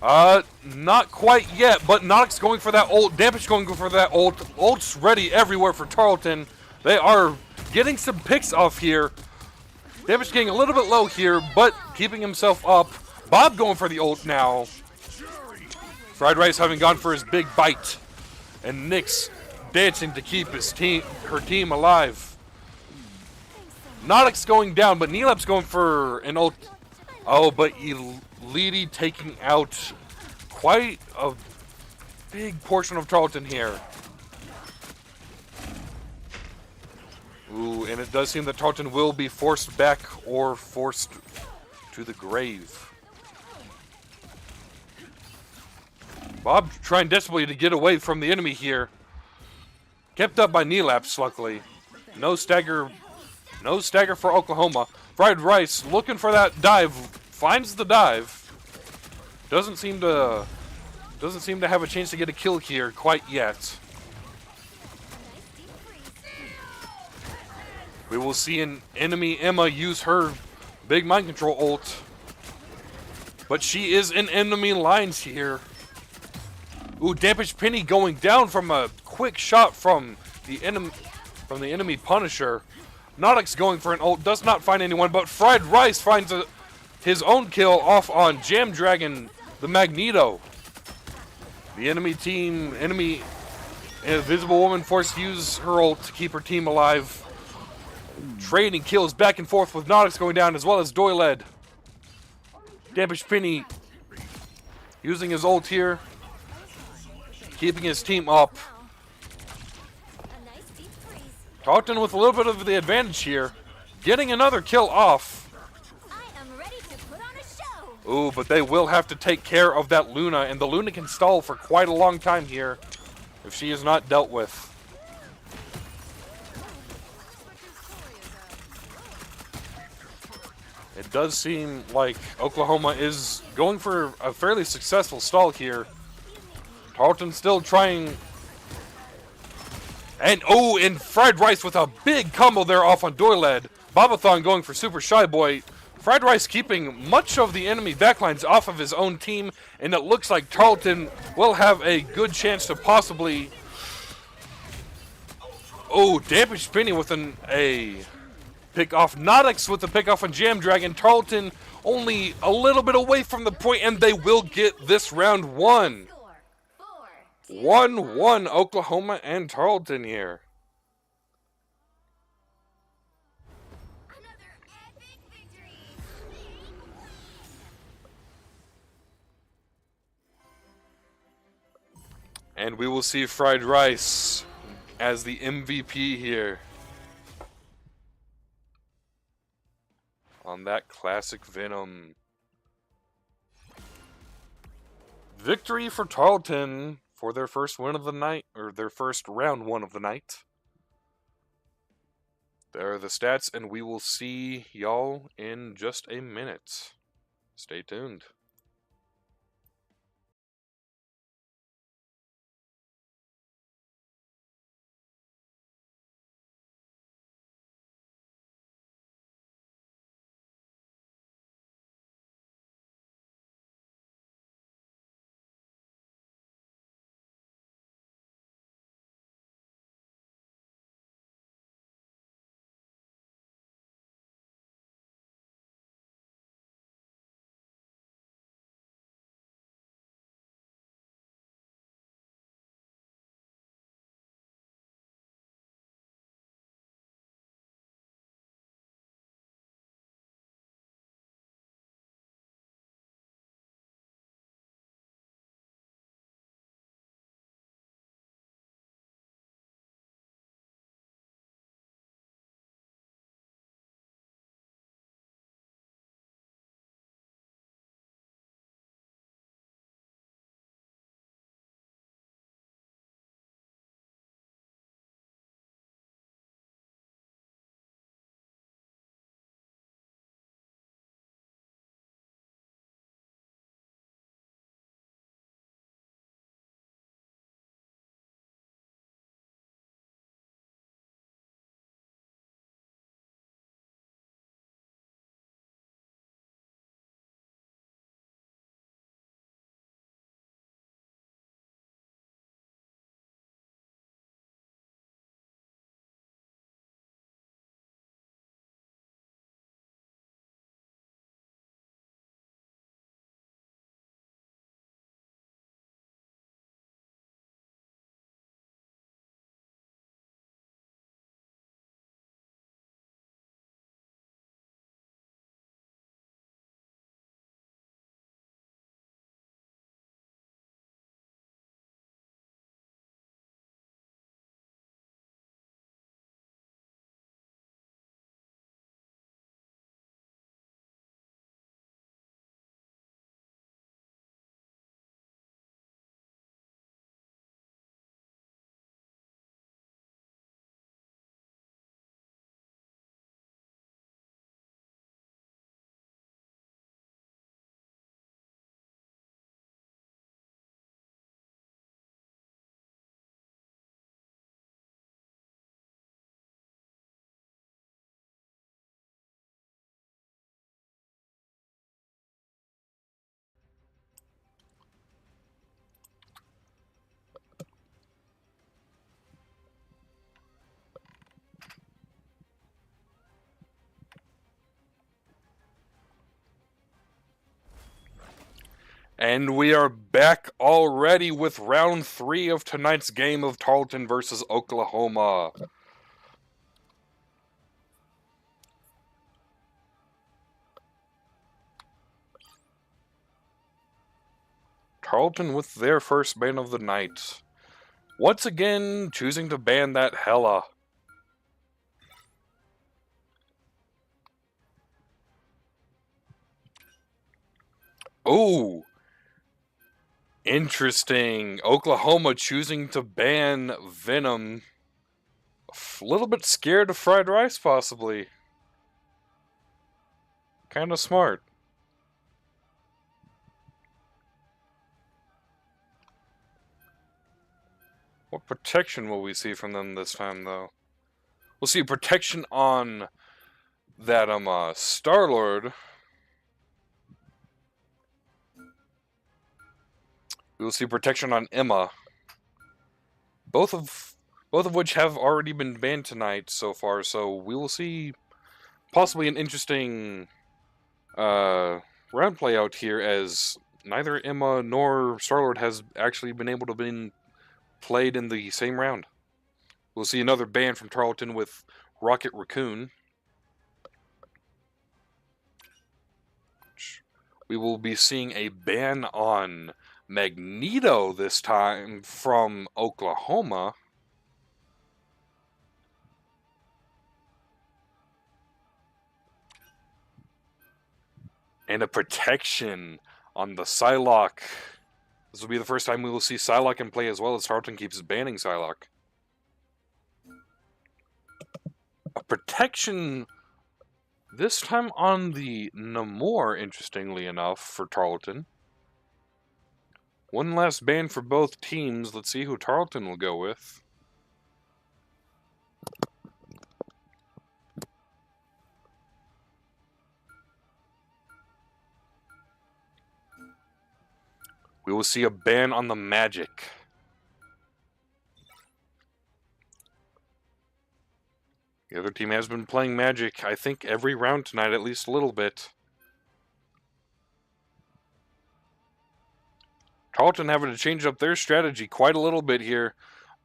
Not quite yet, but Nodix going for that ult. Damage going for that ult. Ult's ready everywhere for Tarleton. They are getting some picks off here. Damage getting a little bit low here, but keeping himself up. Bob going for the ult now. Fried Rice having gone for his big bite. And Nyx dancing to keep her team alive. Nodix going down, but Neelap's going for an ult. Oh, but Elite taking out quite a big portion of Tarleton here. Ooh, and it does seem that Tarleton will be forced back or forced to the grave. Bob trying desperately to get away from the enemy here. Kept up by Neelaps, luckily. No stagger for Oklahoma. Fried Rice looking for that dive. Finds the dive. Doesn't seem to have a chance to get a kill here quite yet. We will see an enemy Emma use her big mind control ult. But she is in enemy lines here. Ooh, Damage Penny going down from a quick shot from the enemy Punisher. Nodix going for an ult, does not find anyone, but Fried Rice finds his own kill off on Jam Dragon, the Magneto. The enemy Invisible Woman forced to use her ult to keep her team alive. Trading kills back and forth with Nodix going down as well as Doyled. Damage Penny using his ult here. Keeping his team up. A nice deep freeze. Tarleton with a little bit of the advantage here. Getting another kill off. I am ready to put on a show. Ooh, but they will have to take care of that Luna, and the Luna can stall for quite a long time here if she is not dealt with. It does seem like Oklahoma is going for a fairly successful stall here. Tarleton still trying. And Fried Rice with a big combo there off on Doyled. Bobathon going for Super Shy Boy. Fried Rice keeping much of the enemy backlines off of his own team. And it looks like Tarleton will have a good chance to possibly. Oh, Damage Spinning with a pick off. Nodix with the pick off on Jam Dragon. Tarleton only a little bit away from the point, and they will get this round one. Score 1-1 Oklahoma and Tarleton here. another epic victory. And we will see Fried Rice as the MVP here. On that classic Venom. Victory for Tarleton for their first win of the night, or their first round one of the night. There are the stats, and we will see y'all in just a minute. Stay tuned. And we are back already with round 3 of tonight's game of Tarleton versus Oklahoma. Tarleton with their first ban of the night. Once again, choosing to ban that Hella. Ooh. Interesting. Oklahoma choosing to ban Venom. A little bit scared of fried rice, possibly. Kind of smart. What protection will we see from them this time, though? We'll see protection on that Star-Lord. We will see protection on Emma. Both of which have already been banned tonight so far, so we will see possibly an interesting round play out here, as neither Emma nor Star-Lord has actually been able to be played in the same round. We'll see another ban from Tarleton with Rocket Raccoon. We will be seeing a ban on Magneto this time from Oklahoma. And a protection on the Psylocke This will be the first time we will see Psylocke in play as well, as Tarleton keeps banning Psylocke. A protection this time on the Namor, interestingly enough, for Tarleton. One last ban for both teams. Let's see who Tarleton will go with. We will see a ban on the Magic. The other team has been playing Magic, I think, every round tonight, at least a little bit. Tarleton having to change up their strategy quite a little bit here.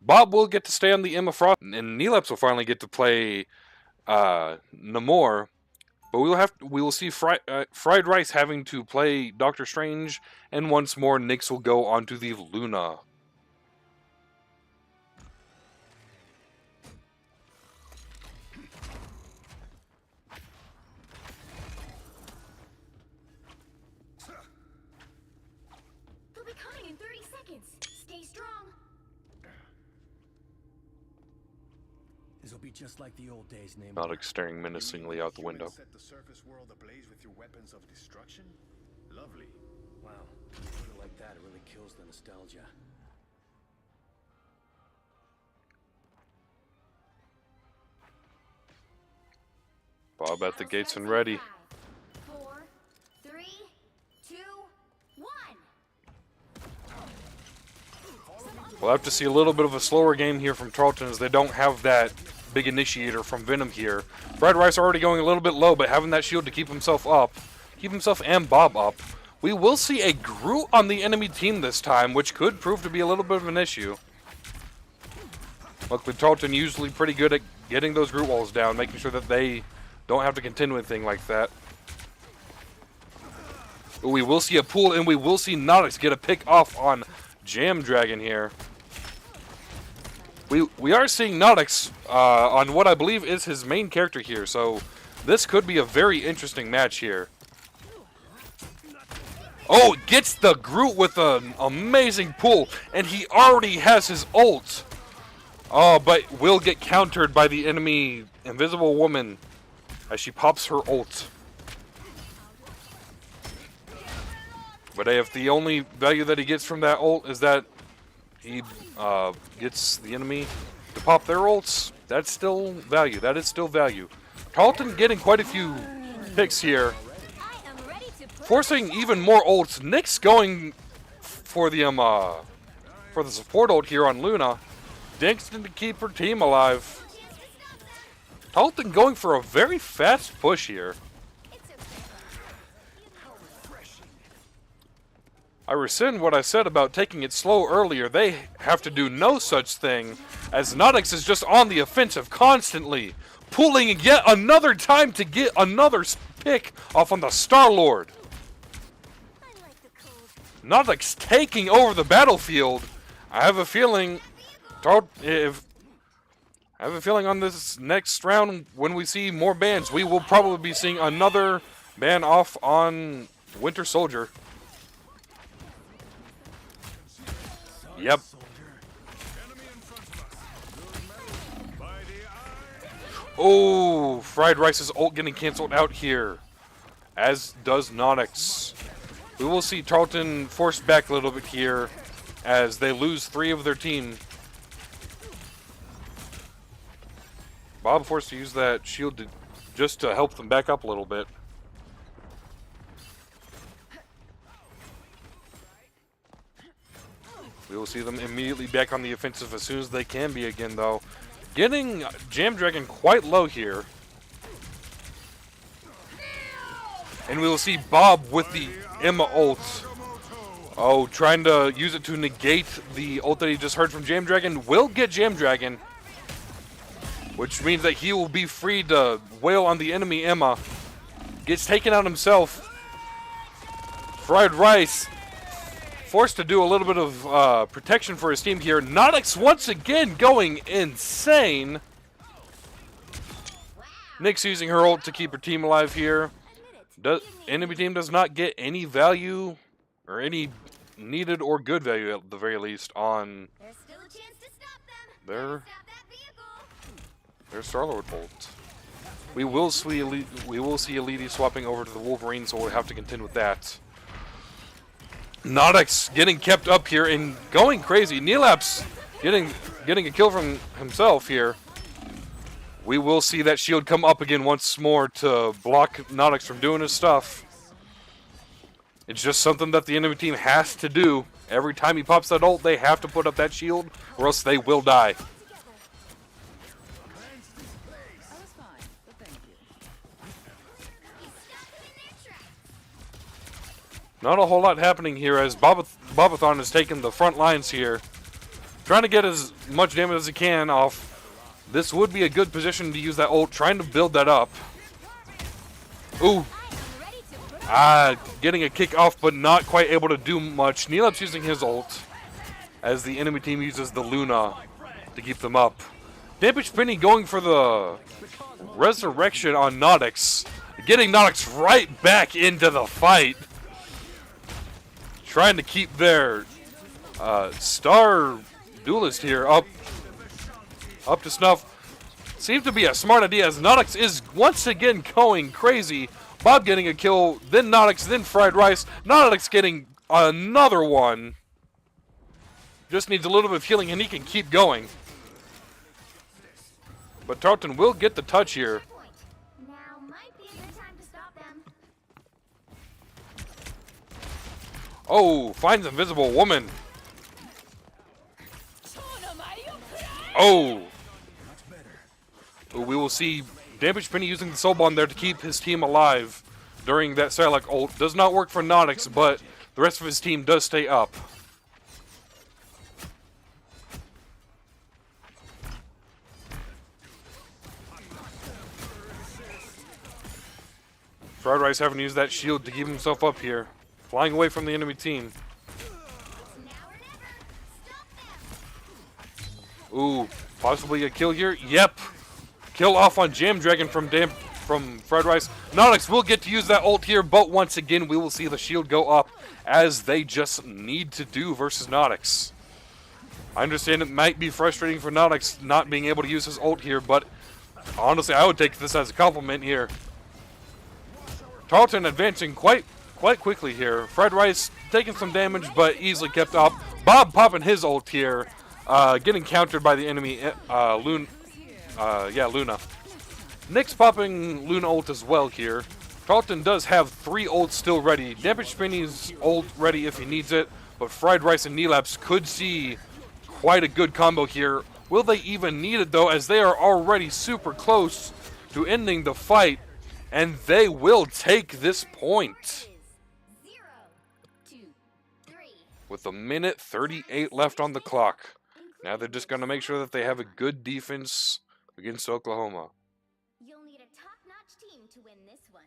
Bob will get to stay on the Emma Frost, and NECC will finally get to play Namor. But we will see Fried Rice having to play Doctor Strange, and once more NECC will go onto the Luna. They'll be coming in 30 seconds. Stay strong. This'll be just like the old days, name. Not staring menacingly out the window. Set the surface world ablaze with your weapons of destruction? Lovely. Wow, when you put it like that, it really kills the nostalgia. Bob at the gates and ready. 5, 4, 3, 2, 1. We'll have to see a little bit of a slower game here from Tarleton, as they don't have that big initiator from Venom here. Fried Rice already going a little bit low, but having that shield to keep himself up. Keep himself and Bob up. We will see a Groot on the enemy team this time, which could prove to be a little bit of an issue. Luckily, Tarleton usually pretty good at getting those Groot walls down, making sure that they don't have to contend with anything like that. We will see a pull, and we will see NECC get a pick off on Jam Dragon here. We are seeing NECC on what I believe is his main character here, so this could be a very interesting match here. Oh, gets the Groot with an amazing pull, and he already has his ult. Oh, but will get countered by the enemy Invisible Woman as she pops her ult. But if the only value that he gets from that ult is that he gets the enemy to pop their ults, that's still value. That is still value. Tarleton getting quite a few picks here, forcing even more ults. NECC going for the support ult here on Luna. Dingston to keep her team alive. Tarleton going for a very fast push here. I rescind what I said about taking it slow earlier. They have to do no such thing, as NECC is just on the offensive constantly, pulling yet another time to get another pick off on the Star-Lord. NECC's taking over the battlefield. I have a feeling on this next round, when we see more bans, we will probably be seeing another ban off on Winter Soldier. Yep. Oh, Fried Rice's ult getting canceled out here, as does NECC. We will see Tarleton forced back a little bit here as they lose 3 of their team. Bob forced to use that shield just to help them back up a little bit. We will see them immediately back on the offensive as soon as they can be again, though. Getting Jam Dragon quite low here. And we will see Bob with the Emma ult. Oh, trying to use it to negate the ult that he just heard from Jam Dragon. Will get Jam Dragon, which means that he will be free to wail on the enemy Emma. Gets taken out himself. Fried Rice forced to do a little bit of protection for his team here. NECC once again going insane. NECC using her ult to keep her team alive here. Enemy team does not get any value or any needed or good value at the very least on There's still a chance to stop them. their Stop that vehicle. Star-Lord ult. We will see Elite swapping over to the Wolverine, so we'll have to contend with that. Nodex getting kept up here and going crazy. Neelapse getting a kill from himself here. We will see that shield come up again once more to block Nodex from doing his stuff. It's just something that the enemy team has to do. Every time he pops that ult, they have to put up that shield, or else they will die. I was fine, but thank you. Not a whole lot happening here as Bobathon is taking the front lines here. Trying to get as much damage as he can off. This would be a good position to use that ult, trying to build that up. Ooh. Getting a kick off, but not quite able to do much. Neelap's using his ult as the enemy team uses the Luna to keep them up. Damage Penny going for the resurrection on Nodex. Getting Nodex right back into the fight. Trying to keep their star duelist here up to snuff. Seems to be a smart idea as Nodex is once again going crazy. Bob getting a kill, then Nodex, then Fried Rice. Nodex getting another one. Just needs a little bit of healing and he can keep going. But Tarleton will get the touch here. Now might be a good time to stop them. Oh, finds Invisible Woman. Oh. We will see Damage Penny using the Soul Bond there to keep his team alive during that Psylocke ult. Does not work for Nodex, but the rest of his team does stay up. Fried Rice having to use that shield to keep himself up here. Flying away from the enemy team. Ooh, possibly a kill here. Yep. Kill off on Jam Dragon from Fried Rice. Nodex will get to use that ult here, but once again we will see the shield go up as they just need to do versus Nodex. I understand it might be frustrating for Nodex not being able to use his ult here, but honestly I would take this as a compliment here. Tarleton advancing quite quickly here. Fried Rice taking some damage, but easily kept up. Bob popping his ult here, getting countered by the enemy Luna. Nick's popping Luna ult as well here. Tarleton does have 3 ults still ready. Damage Penny's ult ready if he needs it, but Fried Rice and Neelapse could see quite a good combo here. Will they even need it though, as they are already super close to ending the fight, and they will take this point. 0, 2, 3. With a minute 38 left on the clock. Now they're just going to make sure that they have a good defense against Oklahoma. You'll need a top-notch team to win this one.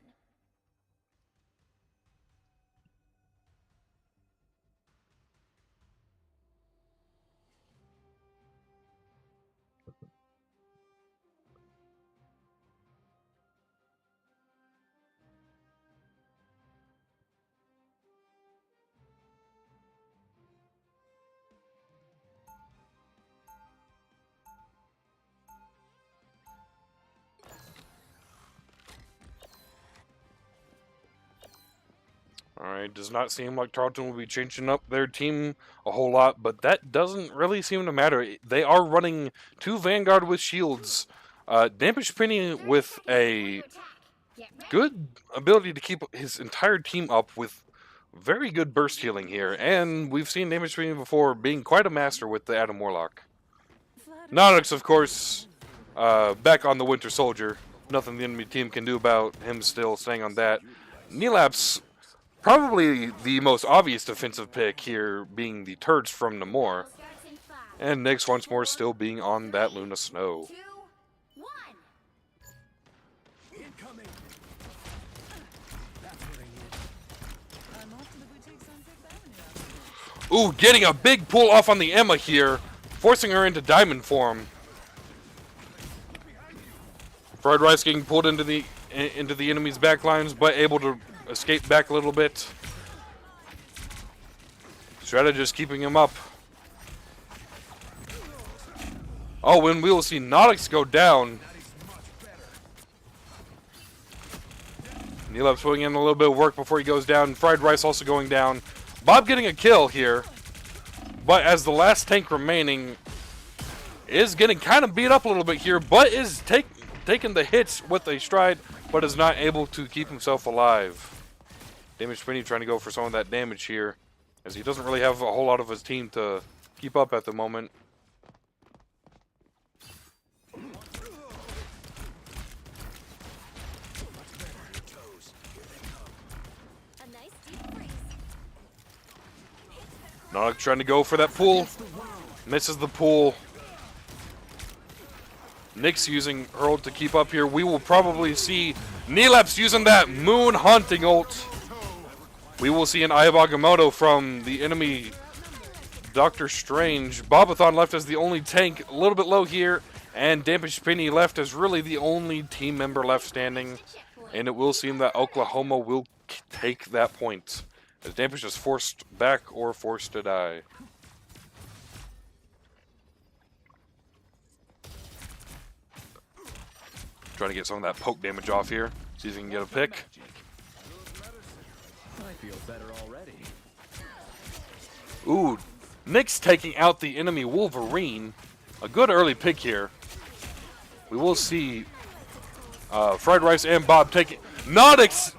Alright, does not seem like Tarleton will be changing up their team a whole lot, but that doesn't really seem to matter. They are running 2 Vanguard with shields. Damage Penny with a good ability to keep his entire team up with very good burst healing here. And we've seen Damage Penny before being quite a master with the Adam Warlock. Nodex, of course, back on the Winter Soldier. Nothing the enemy team can do about him still staying on that. Neelapse, probably the most obvious defensive pick here, being the turds from Namor. And Nyx once more still being on that Luna Snow. 2, 1. Incoming. I'm off to the boutiques on 6th Avenue. Ooh, getting a big pull off on the Emma here, forcing her into diamond form. Fried Rice getting pulled into the enemy's backlines, but able to escape back a little bit. Strategist keeping him up. Oh, and we will see Nautic go down. Neelab's putting in a little bit of work before he goes down. Fried Rice also going down. Bob getting a kill here. But as the last tank remaining is getting kind of beat up a little bit here, but is taking the hits with a stride, but is not able to keep himself alive. Damage Spinny trying to go for some of that damage here, as he doesn't really have a whole lot of his team to keep up at the moment. A nice deep freeze. Nautic trying to go for that pool. Misses the pool. Nick's using her ult to keep up here. We will probably see Neelaps using that moon hunting ult. We will see an Eye of Agamotto from the enemy Doctor Strange. Bobathon left as the only tank, a little bit low here. And Dampish Penny left as really the only team member left standing. And it will seem that Oklahoma will take that point, as Dampish is forced back or forced to die. Trying to get some of that poke damage off here. See if he can get a pick. I feel better already. Ooh, Nick's taking out the enemy Wolverine. A good early pick here. We will see Fried Rice and Bob taking... Nautix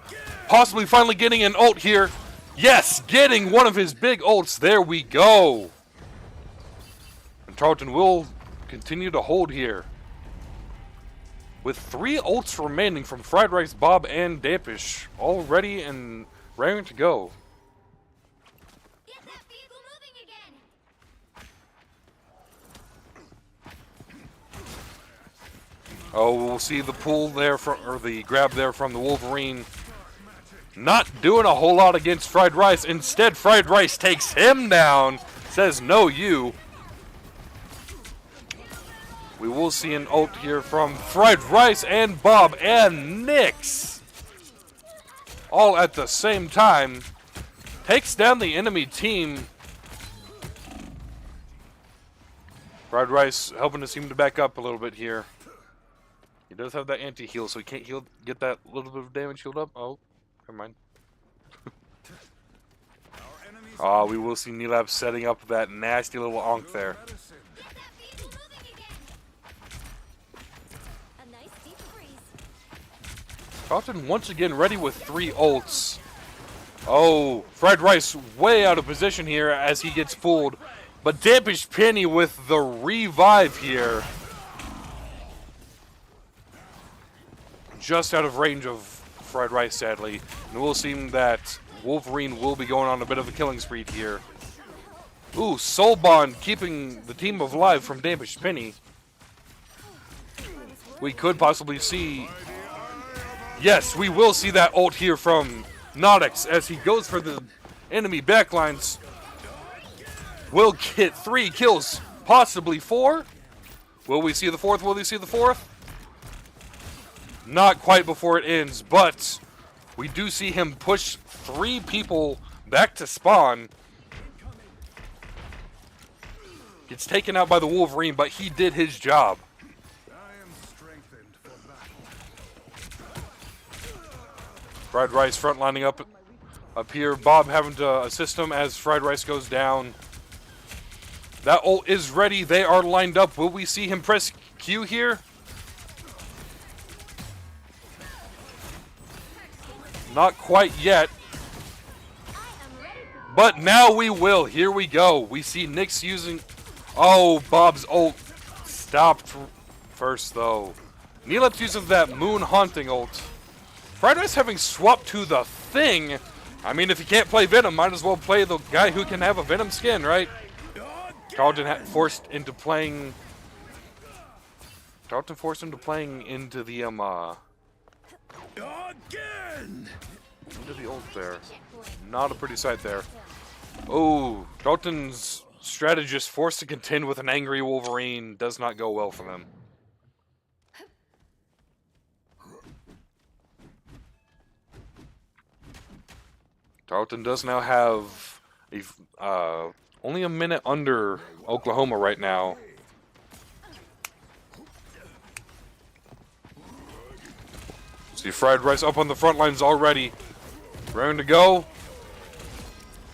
possibly finally getting an ult here. Yes, getting one of his big ults. There we go. And Tarleton will continue to hold here, with 3 ults remaining from Fried Rice, Bob, and Dampish, all ready and raring to go. Get that vehicle moving again. Oh, we'll see the pull there from, or the grab there from the Wolverine. Not doing a whole lot against Fried Rice. Instead, Fried Rice takes him down. Says, no, you. We will see an ult here from Fried Rice and Bob and Nix. All at the same time. Takes down the enemy team. Fried Rice helping his team to back up a little bit here. He does have that anti-heal, so he can't get that little bit of damage healed up. Oh, never mind. We will see Neelab setting up that nasty little onk there. Get that vehicle moving again. A nice deep freeze. Tarleton once again ready with 3 ults. Oh, Fried Rice way out of position here as he gets fooled. But Dampish Penny with the revive here. Just out of range of Fried Rice, sadly. And it will seem that Wolverine will be going on a bit of a killing spree here. Ooh, Soul Bond keeping the team alive from Dampish Penny. We could possibly see... Yes, we will see that ult here from Nautix as he goes for the enemy backlines. Will get 3 kills, possibly 4. Will we see the 4th? Will we see the 4th? Not quite before it ends, but we do see him push 3 people back to spawn. Gets taken out by the Wolverine, but he did his job. Fried Rice front lining up here. Bob having to assist him as Fried Rice goes down. That ult is ready. They are lined up. Will we see him press Q here? Not quite yet. But now we will. Here we go. We see Nick's using... Oh, Bob's ult stopped first, though. Neelap's using that moon haunting ult. Fried Rice having swapped to the Thing. I mean, if you can't play Venom, might as well play the guy who can have a Venom skin, right? Tarleton forced into playing... Tarleton forced into playing into the, into the ult there. Not a pretty sight there. Oh, Tarleton's strategist forced to contend with an angry Wolverine. Does not go well for them. Tarleton does now have Only a minute under Oklahoma right now. See Fried Rice up on the front lines already. Ready to go.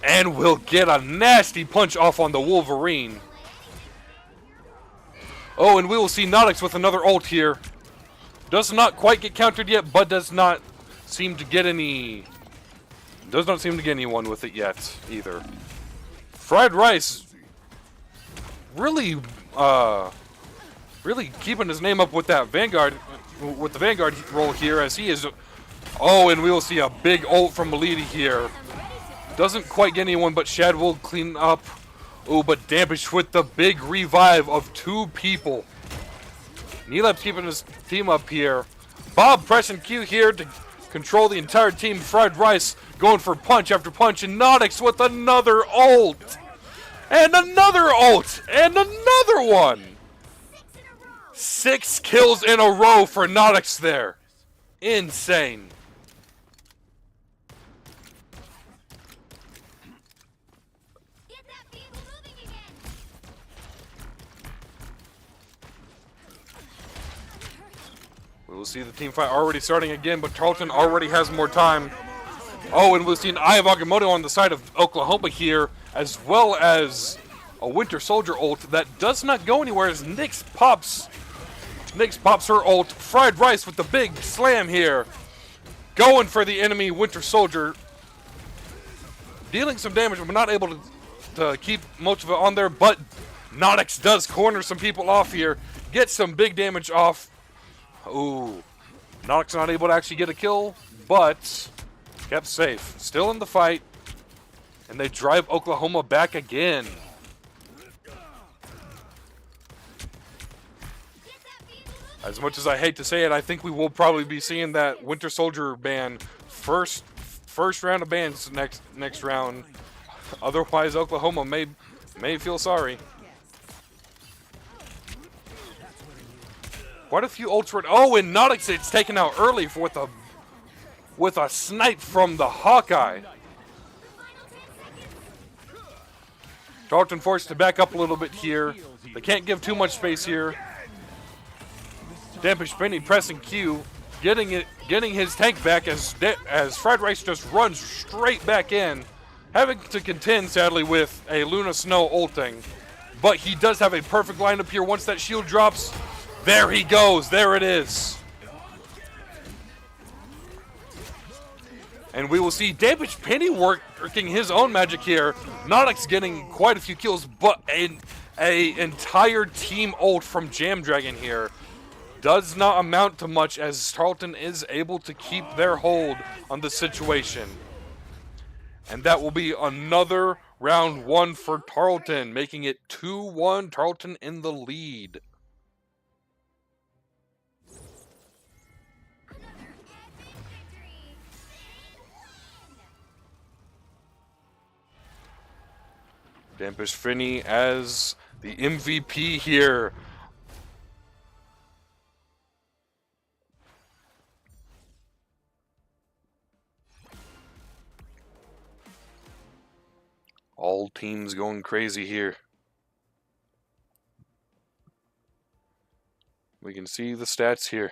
And we'll get a nasty punch off on the Wolverine. Oh, and we will see Nodix with another ult here. Does not quite get countered yet, but does not seem to get any... Does not seem to get anyone with it yet, either. Fried Rice really, really keeping his name up with that Vanguard, with the Vanguard role here, as he is... Oh, and we will see a big ult from Melody here. Doesn't quite get anyone, but Shad will clean up. Oh, but Dampish with the big revive of 2 people. Neelab's keeping his team up here. Bob pressing Q here to control the entire team. Fried Rice going for punch after punch. And Nodix with another ult. And another ult. And another one. 6 kills in a row for Nodix there. Insane. Get that vehicle moving again. We will see the team fight already starting again, but Tarleton already has more time. Oh, and we'll see an Eye of Agamotto on the side of Oklahoma here, as well as a Winter Soldier ult that does not go anywhere as Nyx pops her ult. Fried Rice with the big slam here. Going for the enemy Winter Soldier. Dealing some damage, but not able to keep most of it on there, but Nodix does corner some people off here. Get some big damage off. Ooh. Nodix not able to actually get a kill, but kept safe. Still in the fight. And they drive Oklahoma back again. As much as I hate to say it, I think we will probably be seeing that Winter Soldier ban first round of bans next round. Otherwise, Oklahoma may feel sorry. Quite a few ults were... Oh, and Nodix it's taken out early with a snipe from the Hawkeye. Tarleton forced to back up a little bit here. They can't give too much space here. Dampish Penny pressing Q, getting his tank back as Fried Rice just runs straight back in, having to contend sadly with a Luna Snow ulting, but he does have a perfect lineup here. Once that shield drops, there he goes. There it is, and we will see Dampish Penny working his own magic here. Nodix getting quite a few kills, but an entire team ult from Jam Dragon here does not amount to much as Tarleton is able to keep their hold on the situation. And that will be another round 1 for Tarleton, making it 2-1, Tarleton in the lead. Dampish Finney as the MVP here. All teams going crazy here. We can see the stats here.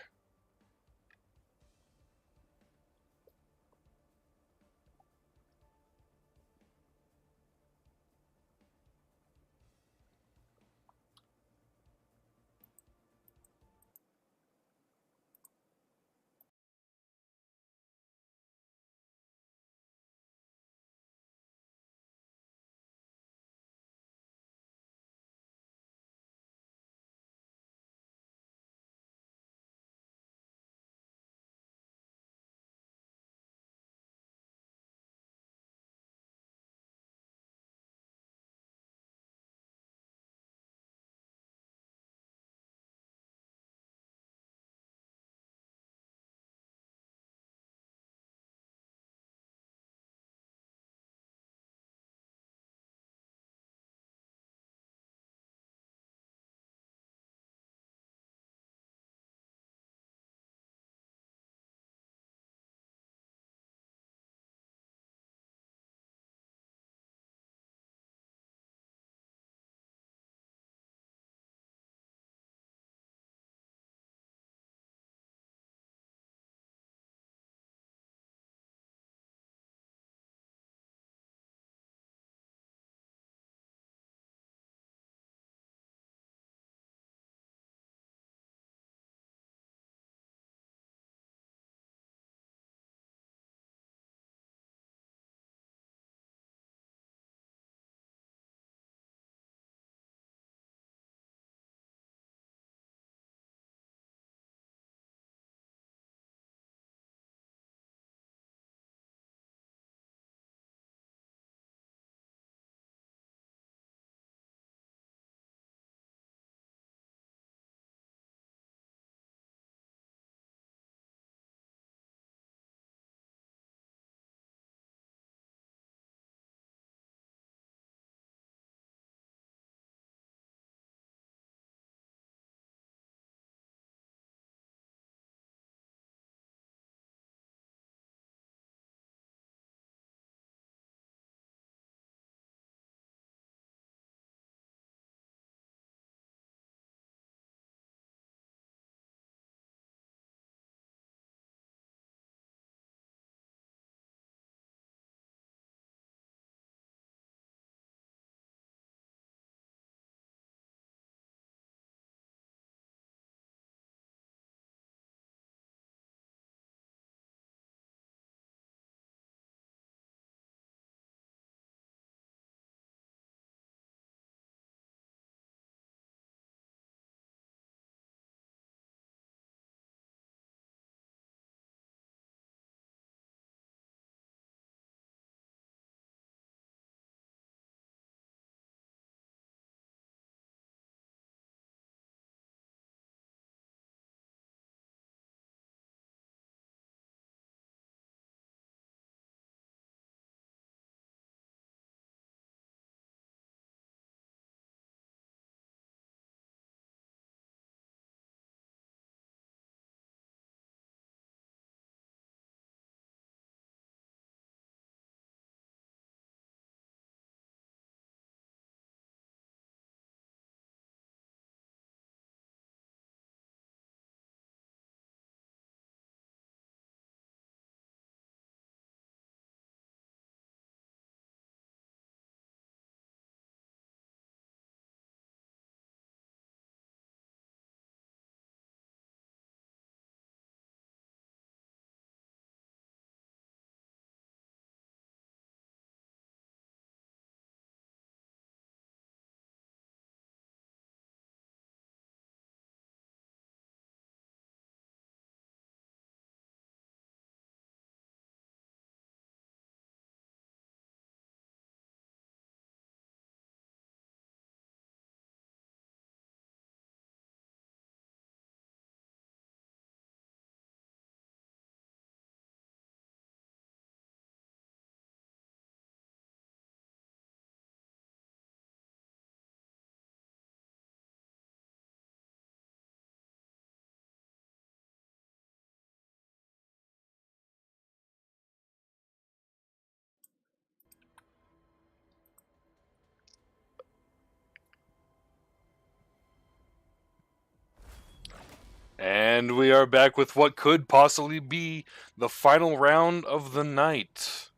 And we are back with what could possibly be the final round of the night.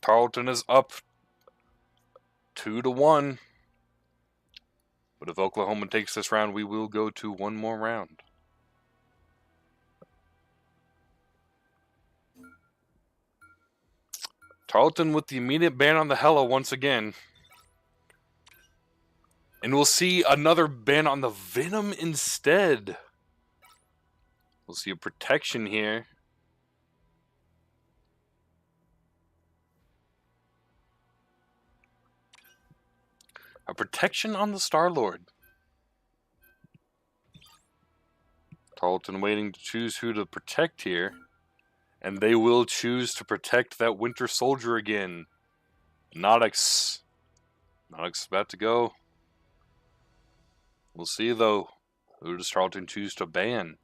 Tarleton is up 2-1. But if Oklahoma takes this round, we will go to one more round. Tarleton with the immediate ban on the Hella once again. And we'll see another ban on the Venom instead. We'll see a protection here. A protection on the Star-Lord. Tarleton waiting to choose who to protect here. And they will choose to protect that Winter Soldier again. Nodix. Nodix is about to go. We'll see, though. Who does Tarleton choose to ban?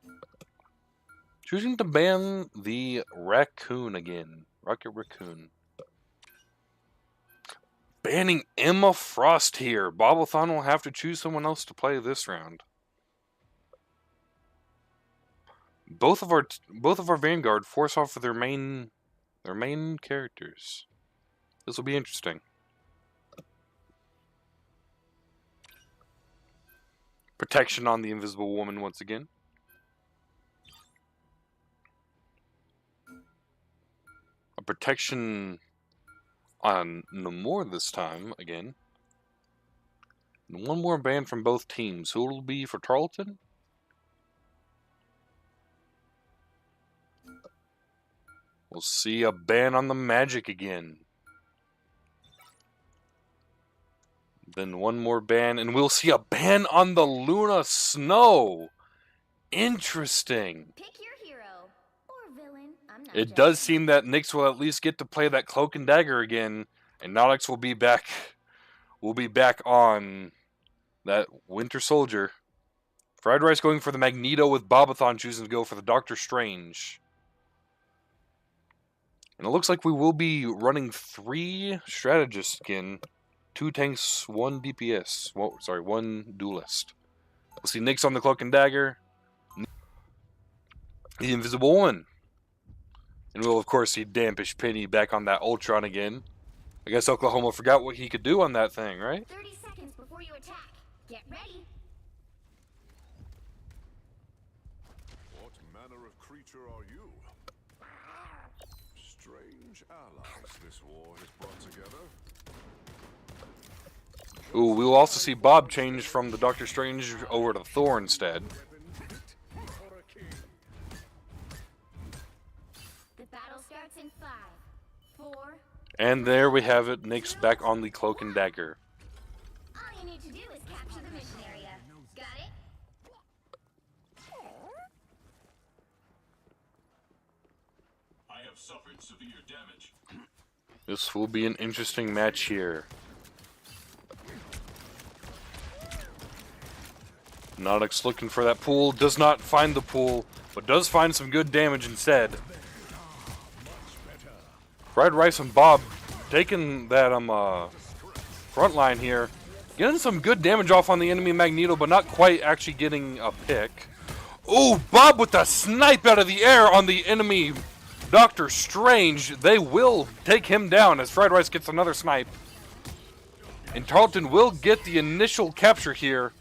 Choosing to ban the Raccoon again. Rocket Raccoon. Banning Emma Frost here. Bobathon will have to choose someone else to play this round. Both of our Vanguard force off of their main characters. This will be interesting. Protection on the Invisible Woman once again. A protection on Namor this time again. And one more ban from both teams. Who will it be for Tarleton? We'll see a ban on the Magic again. Then one more ban, and we'll see a ban on the Luna Snow. Interesting. Pick your hero or villain. I'm not It does seem that Nyx will at least get to play that Cloak and Dagger again, and Nodix will be back. Will be back on that Winter Soldier. Fried Rice going for the Magneto with Bobathon choosing to go for the Doctor Strange. And it looks like we will be running 3 strategists again. 2 tanks, 1 DPS. Well, sorry, 1 duelist. We'll see Nyx on the Cloak and Dagger. The Invisible Woman. And we'll, of course, see Dampish Penny back on that Ultron again. I guess Oklahoma forgot what he could do on that thing, right? 30 seconds before you attack. Get ready. What manner of creature are you? Strange allies this war has brought together. Ooh, we will also see Bob change from the Doctor Strange over to Thor instead. The battle starts in 5, 4. And there we have it, Nyx back on the Cloak and Dagger. All you need to do is capture the mission area. Got it? I have suffered severe damage. This will be an interesting match here. Nodix looking for that pool, does not find the pool, but does find some good damage instead. Fried Rice and Bob taking that front line here, getting some good damage off on the enemy Magneto, but not quite actually getting a pick. Ooh, Bob with the snipe out of the air on the enemy Doctor Strange. They will take him down as Fried Rice gets another snipe. And Tarleton will get the initial capture here.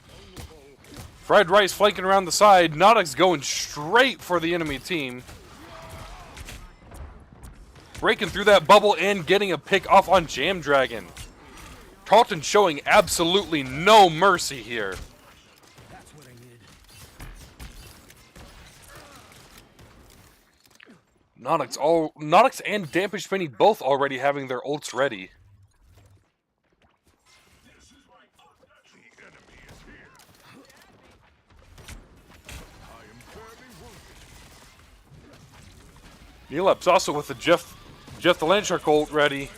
Fried Rice flanking around the side. Nodix going straight for the enemy team. Breaking through that bubble and getting a pick off on Jam Dragon. Tarleton showing absolutely no mercy here. Nodix and Dampish Penny both already having their ults ready. Neelep's also with the Jeff the Landshark ult ready.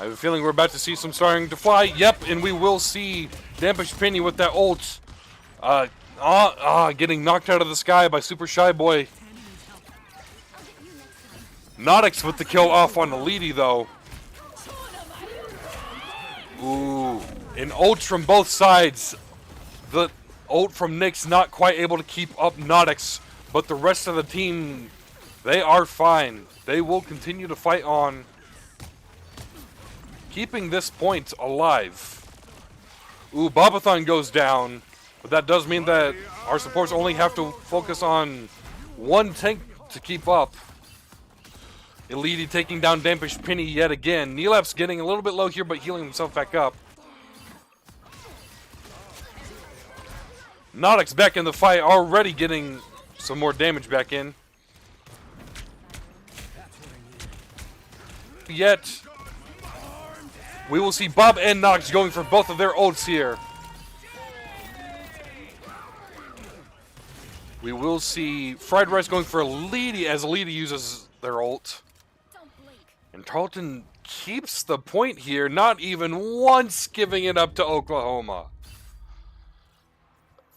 I have a feeling we're about to see some starting to fly. Yep, and we will see Dampish Penny with that ult. Getting knocked out of the sky by Super Shy Boy. Nodix with the kill off on the Leedy though. Ooh, and ults from both sides. ult from Nyx not quite able to keep up Nodix, but the rest of the team, they are fine. They will continue to fight on, keeping this point alive. Ooh, Bobathon goes down, but that does mean that our supports only have to focus on one tank to keep up. Elite taking down Dampish Penny yet again. Neelap's getting a little bit low here, but healing himself back up. Nodix back in the fight, already getting some more damage back in. Yet, we will see Bob and Nox going for both of their ults here. We will see Fried Rice going for Elite as Elite uses their ult. And Tarleton keeps the point here, not even once giving it up to Oklahoma.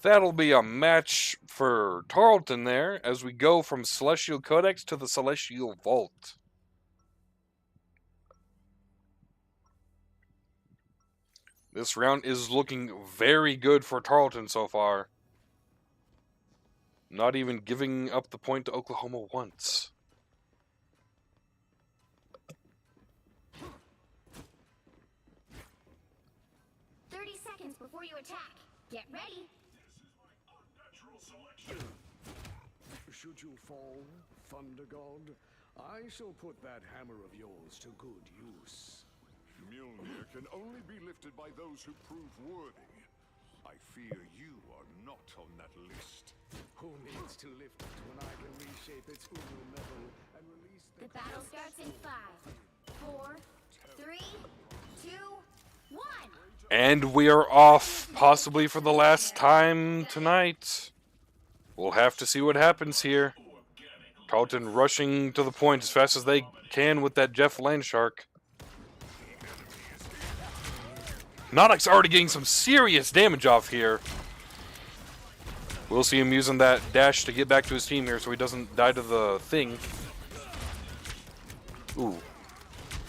That'll be a match for Tarleton there as we go from Celestial Codex to the Celestial Vault. This round is looking very good for Tarleton so far. Not even giving up the point to Oklahoma once. Before you attack, get ready. Should you fall, Thunder God, I shall put that hammer of yours to good use. Mjolnir can only be lifted by those who prove worthy. I fear you are not on that list. Who needs to lift it when I can reshape its Uru metal and release The battle starts in 5, 4, 3, 2, 1. And we are off, possibly for the last time tonight. We'll have to see what happens here. Tarleton rushing to the point as fast as they can with that Jeff Landshark. Nodix already getting some serious damage off here. We'll see him using that dash to get back to his team here so he doesn't die to the thing. Ooh.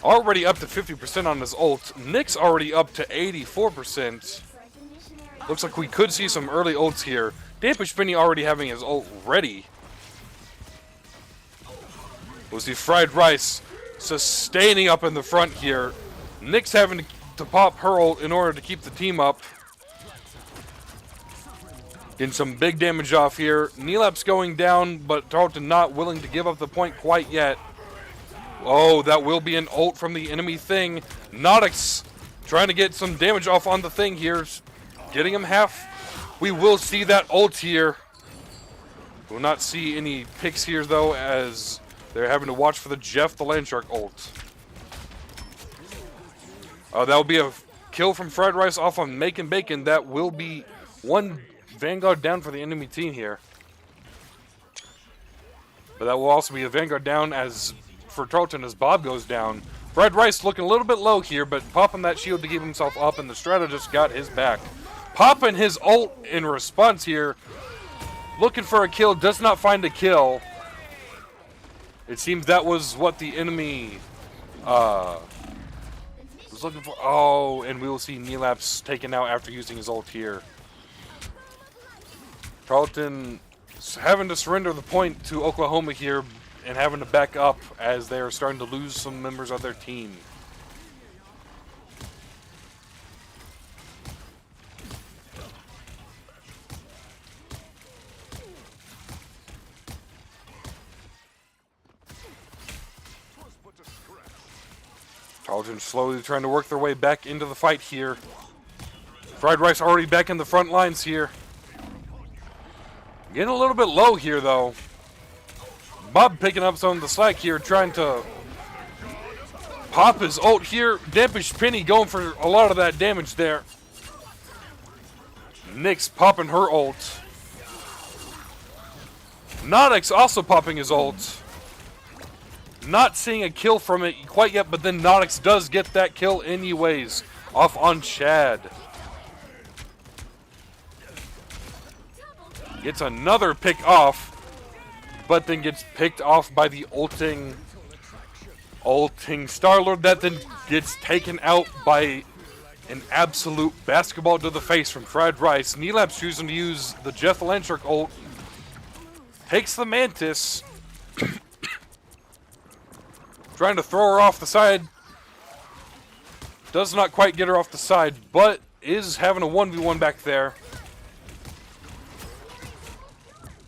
Already up to 50% on his ult. Nick's already up to 84%. Looks like we could see some early ults here. Dampish Penny already having his ult ready. We'll see Fried Rice sustaining up in the front here. Nick's having to pop her ult in order to keep the team up. Getting some big damage off here. Neelap's going down, but Tarleton not willing to give up the point quite yet. Oh, that will be an ult from the enemy thing. Nodix trying to get some damage off on the thing here. Getting him half. We will see that ult here. We'll not see any picks here, though, as they're having to watch for the Jeff the Landshark ult. That will be a kill from Fried Rice off on Making Bacon. That will be one Vanguard down for the enemy team here. But that will also be a Vanguard down as for Tarleton as Bob goes down. Fried Rice looking a little bit low here, but popping that shield to keep himself up, and the strategist got his back. Popping his ult in response here. Looking for a kill, does not find a kill. It seems that was what the enemy was looking for. Oh, and we will see Neelap's taken out after using his ult here. Tarleton having to surrender the point to Oklahoma here and having to back up as they are starting to lose some members of their team. Tarleton slowly trying to work their way back into the fight here. Fried Rice already back in the front lines here. Getting a little bit low here, though. Bob picking up some of the slack here, trying to pop his ult here. Dampish Penny going for a lot of that damage there. Nyx popping her ult. Nodix also popping his ult. Not seeing a kill from it quite yet, but then Nodix does get that kill anyways, off on Chad. Gets another pick off, but then gets picked off by the ulting Star-Lord that then gets taken out by An absolute basketball to the face from Fried Rice. Neelap's choosing to use the Jeff Elantric ult. Takes the Mantis. Trying to throw her off the side. Does not quite get her off the side, but is having a 1v1 back there.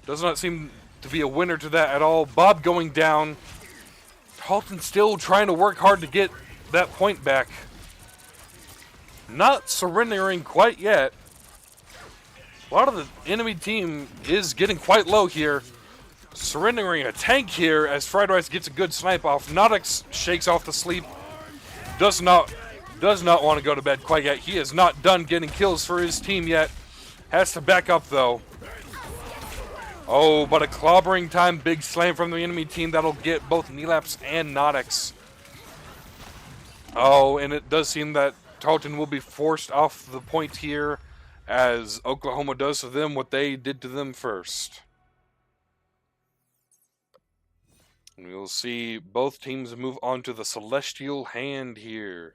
Does not seem to be a winner to that at all. Bob going down. Tarleton still trying to work hard to get that point back. Not surrendering quite yet. A lot of the enemy team is getting quite low here. Surrendering a tank here as Fried Rice gets a good snipe off. Nodix shakes off the sleep. Does not want to go to bed quite yet. He is not done getting kills for his team yet. Has to back up though. Oh, but a clobbering time big slam from the enemy team that'll get both Neelaps and Nodix. Oh, and it does seem that Tarleton will be forced off the point here as Oklahoma does to them what they did to them first. And we'll see both teams move on to the Celestial Hand here.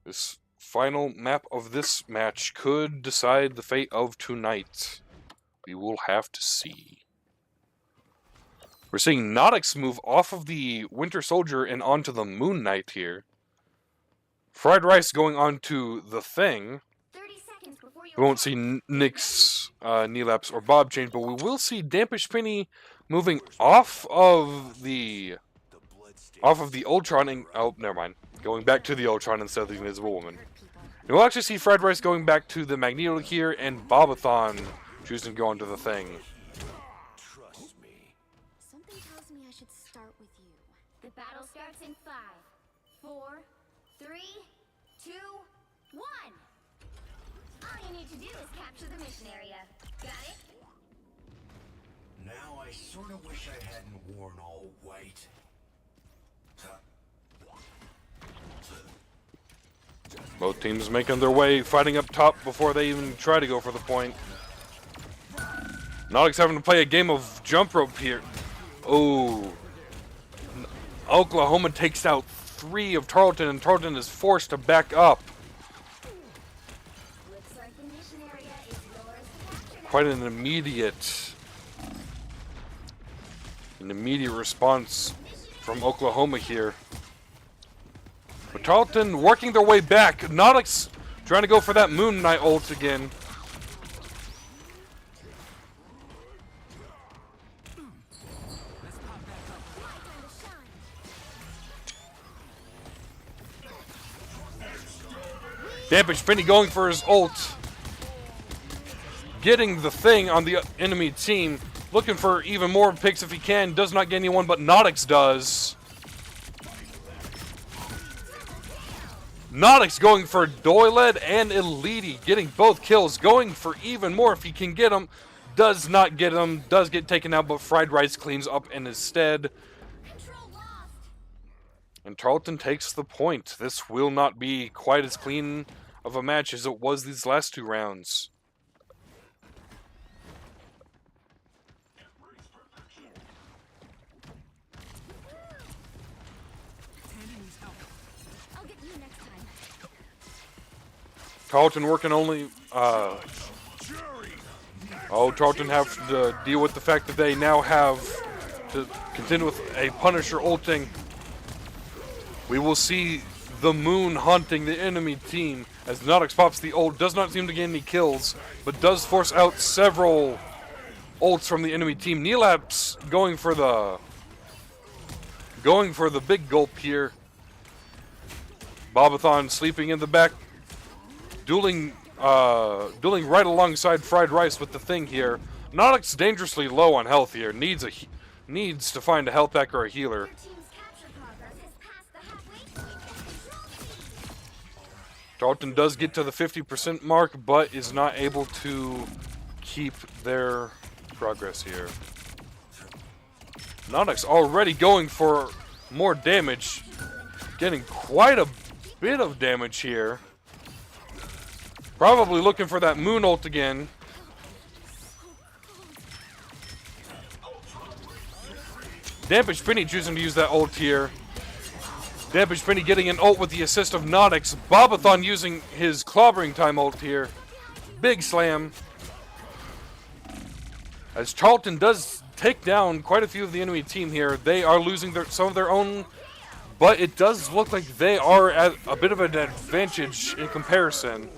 This final map of this match could decide the fate of tonight. We will have to see. We're seeing Nodix move off of the Winter Soldier and onto the Moon Knight here. Fried Rice going on to the Thing. 30 seconds before you We won't see Nyx, Neelaps, or Bob change, but we will see Dampish Penny moving off of the Ultron and, oh, never mind. Going back to the Ultron instead of the Invisible Woman. And we'll actually see Fried Rice going back to the Magneto here, and Bobathon choosing to go onto the Thing. Trust me. Something tells me I should start with you. The battle starts in 5, 4, 3, 2, 1. All you need to do is capture the mission area. Got it? Now I sort of wish I hadn't worn all white. Both teams making their way, fighting up top before they even try to go for the point. Nodix having to play a game of jump rope here. Oh. Oklahoma takes out 3 of Tarleton, and Tarleton is forced to back up. Looks like the mission area is yours to capture now. Quite an immediate response from Oklahoma here. But Tarleton working their way back. Nodix trying to go for that Moon Knight ult again. Dampish Penny going for his ult. Getting the Thing on the enemy team. Looking for even more picks if he can. Does not get anyone, but Nodix does. Nodix going for Doyled and Elite, getting both kills, going for even more if he can get them. Does not get them, does get taken out, but Fried Rice cleans up in his stead. Control lost. And Tarleton takes the point. This will not be quite as clean of a match as it was these last 2 rounds. I'll get you next time. Tarleton working only, Tarleton have to deal with the fact that they now have to contend with a Punisher ulting. We will see the Moon haunting the enemy team as Nodix pops the ult. Does not seem to get any kills, but does force out several ults from the enemy team. Neelaps going for the big gulp here. Bobathon sleeping in the back. Dueling right alongside Fried Rice with the Thing here. Nodix dangerously low on health here. Needs to find a health pack or a healer. Your team's capture progress has passed the halfway point. Tarleton does get to the 50% mark, but is not able to keep their progress here. Nodix already going for more damage. Getting quite a bit of damage here. Probably looking for that Moon ult again. Dampish Penny choosing to use that ult here. Damage Penny getting an ult with the assist of Nodix. Bobathon using his clobbering time ult here. Big slam. As Tarleton does take down quite a few of the enemy team here, they are losing some of their own, but it does look like they are at a bit of an advantage in comparison.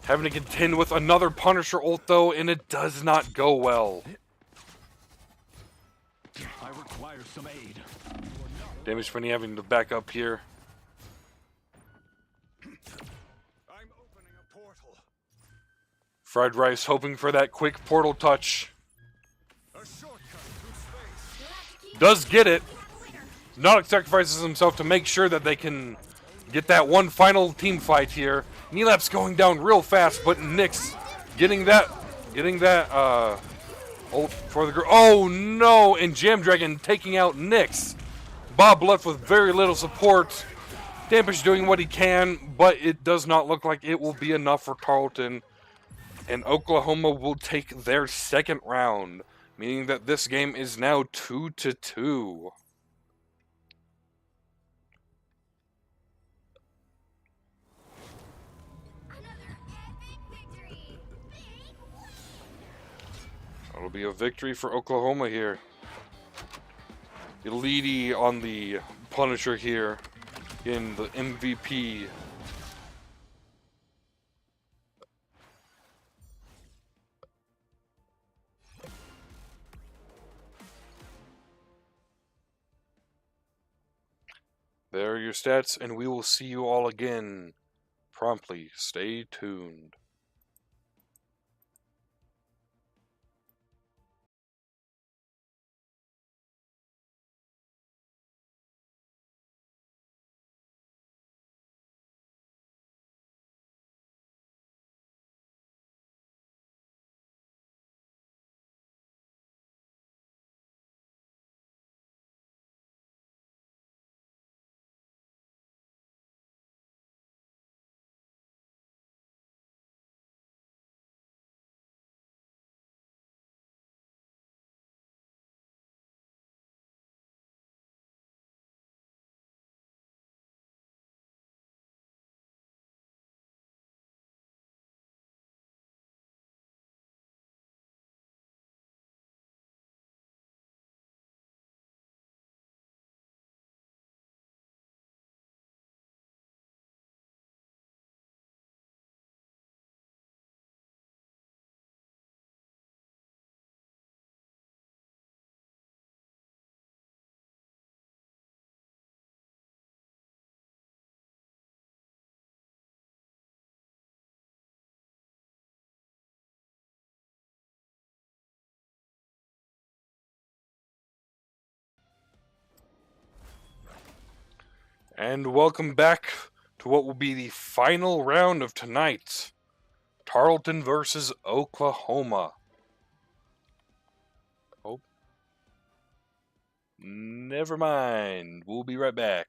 Having to contend with another Punisher ult though, and it does not go well. I require some aid. Damage Penny having to back up here. I'm opening a portal. Fried Rice hoping for that quick portal touch. A shortcut through space. Does get it. Nodix sacrifices himself to make sure that they can get that one final team fight here. Neelap's going down real fast, but Nyx getting that ult for the group. Oh no! And Jam Dragon taking out Nyx. Bob left with very little support. Dampish doing what he can, but it does not look like it will be enough for Tarleton. And Oklahoma will take their second round, meaning that this game is now 2-2. It'll be a victory for Oklahoma here. Elite on the Punisher here in the MVP. There are your stats, and we will see you all again promptly. Stay tuned. And welcome back to what will be the final round of tonight. Tarleton versus Oklahoma. Oh. Never mind. We'll be right back.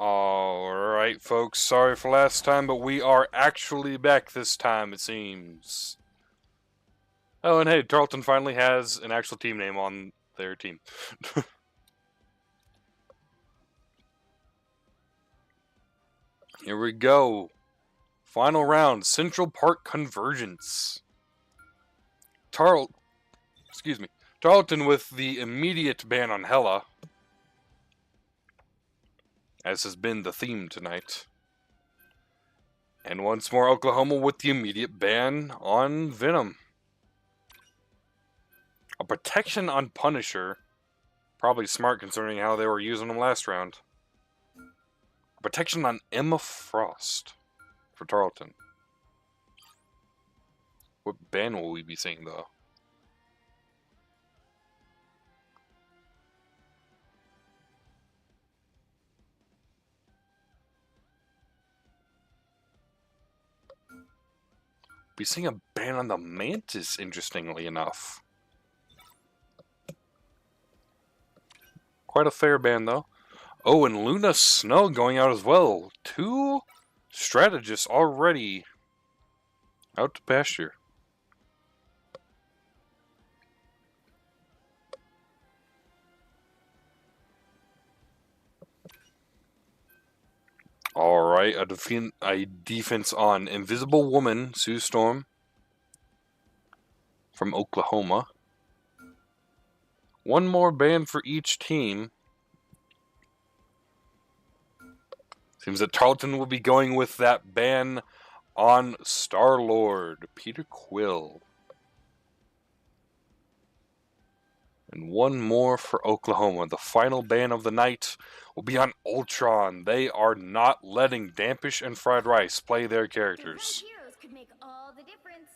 Alright, folks. Sorry for last time, but we are actually back this time, it seems. Oh, and hey, Tarleton finally has an actual team name on their team. Here we go. Final round, Central Park Convergence. Tarleton with the immediate ban on Hela, as has been the theme tonight. And once more, Oklahoma with the immediate ban on Venom. A protection on Punisher. Probably smart considering how they were using them last round. A protection on Emma Frost for Tarleton. What ban will we be seeing, though? Be seeing a ban on the Mantis, interestingly enough. Quite a fair ban, though. Oh, and Luna Snow going out as well. 2 strategists already out to pasture. Alright, a defense on Invisible Woman, Sue Storm from Oklahoma. 1 more ban for each team. Seems that Tarleton will be going with that ban on Star-Lord, Peter Quill. And 1 more for Oklahoma. The final ban of the night will be on Ultron. They are not letting Dampish and Fried Rice play their characters. Heroes could make all the difference.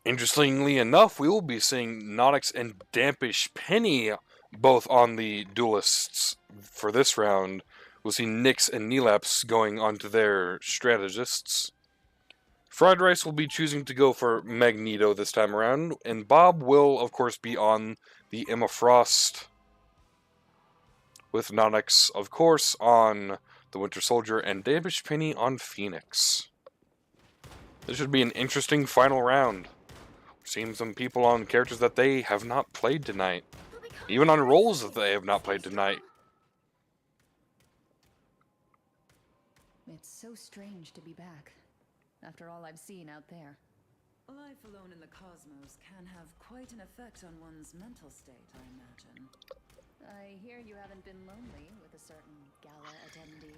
Interestingly enough, we will be seeing Nodix and Dampish Penny both on the duelists for this round. We'll see Nyx and Nelaps going onto their strategists. Fried Rice will be choosing to go for Magneto this time around, and Bob will, of course, be on the Emma Frost, with Nodix, of course, on the Winter Soldier, and Dampish Penny on Phoenix. This should be an interesting final round. Seeing some people on characters that they have not played tonight. Even on roles that they have not played tonight. It's so strange to be back, after all I've seen out there. Life alone in the cosmos can have quite an effect on one's mental state, I imagine. I hear you haven't been lonely with a certain gala attendee.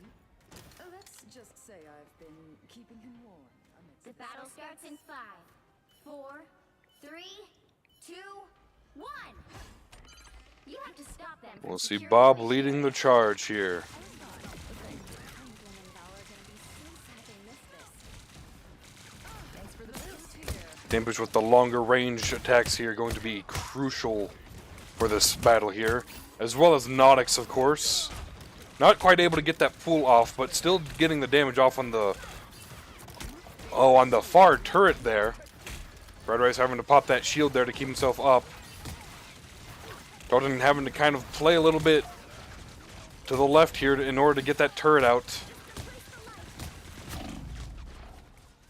Let's just say I've been keeping him warm amidst The battle starts in 5, 4, 3, 2, 1. You have to stop them. We'll see Bob leading the charge here. Dampish with the longer range attacks here going to be crucial for this battle here. As well as Nodix, of course. Not quite able to get that pull off, but still getting the damage off on the... Oh, on the far turret there. Red Rice having to pop that shield there to keep himself up. Tarleton having to kind of play a little bit to the left here in order to get that turret out.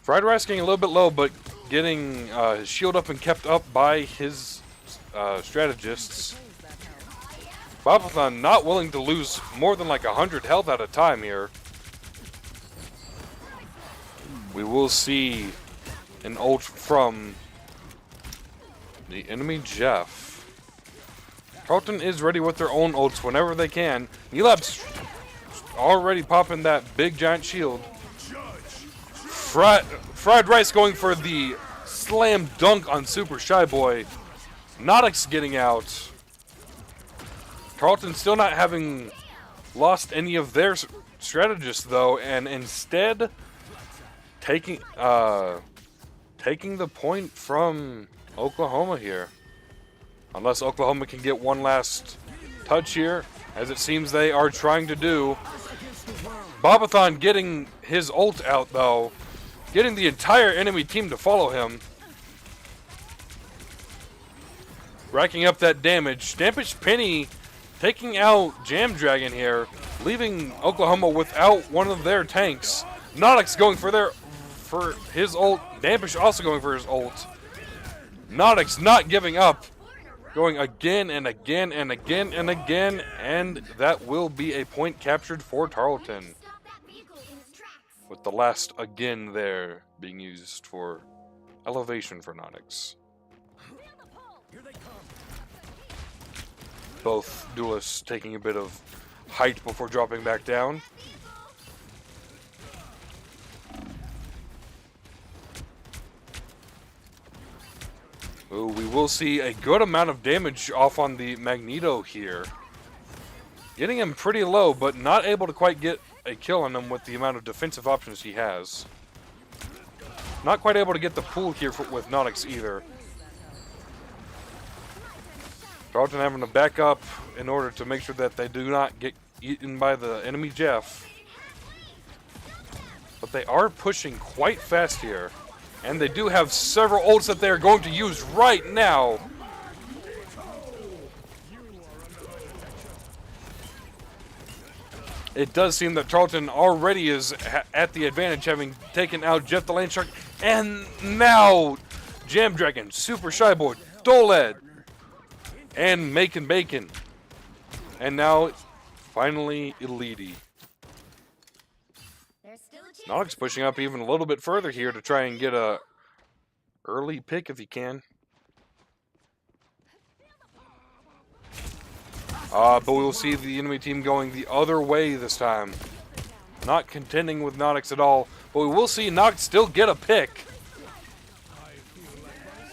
Fried Rice getting a little bit low, but getting his shield up and kept up by his strategists. Bobathon not willing to lose more than like 100 health at a time here. We will see an ult from the enemy Jeff. Tarleton is ready with their own ults whenever they can. Nelab's already popping that big giant shield. Fried Rice going for the slam dunk on Super Shy Boy. Nodix getting out. Tarleton still not having lost any of their strategists though, and instead taking the point from Oklahoma here. Unless Oklahoma can get one last touch here, as it seems they are trying to do. Bobathon getting his ult out though, getting the entire enemy team to follow him. racking up that damage. Dampish Penny taking out Jam Dragon here, leaving Oklahoma without one of their tanks. Nodix going for his ult. Dampish also going for his ult. Nodix not giving up. Going again and again and again and again, and that will be a point captured for Tarleton. Stop that vehicle in its tracks. With the last again there being used for elevation for Nodix. Both duelists taking a bit of height before dropping back down. Ooh, we will see a good amount of damage off on the Magneto here. Getting him pretty low, but not able to quite get a kill on him with the amount of defensive options he has. Not quite able to get the pull here with Nodix either. Tarleton having to back up in order to make sure that they do not get eaten by the enemy Jeff. But they are pushing quite fast here. And they do have several ults that they are going to use right now. It does seem that Tarleton already is at the advantage, having taken out Jeff the Land Shark. And now Jam Dragon, Super Shy Boy, Doled, and Makin' Bacon. And now, finally, Elite. There's still a chance. Nodix pushing up even a little bit further here to try and get a early pick if he can. But we will see the enemy team going the other way this time. Not contending with Nodix at all. But we will see Nodix still get a pick.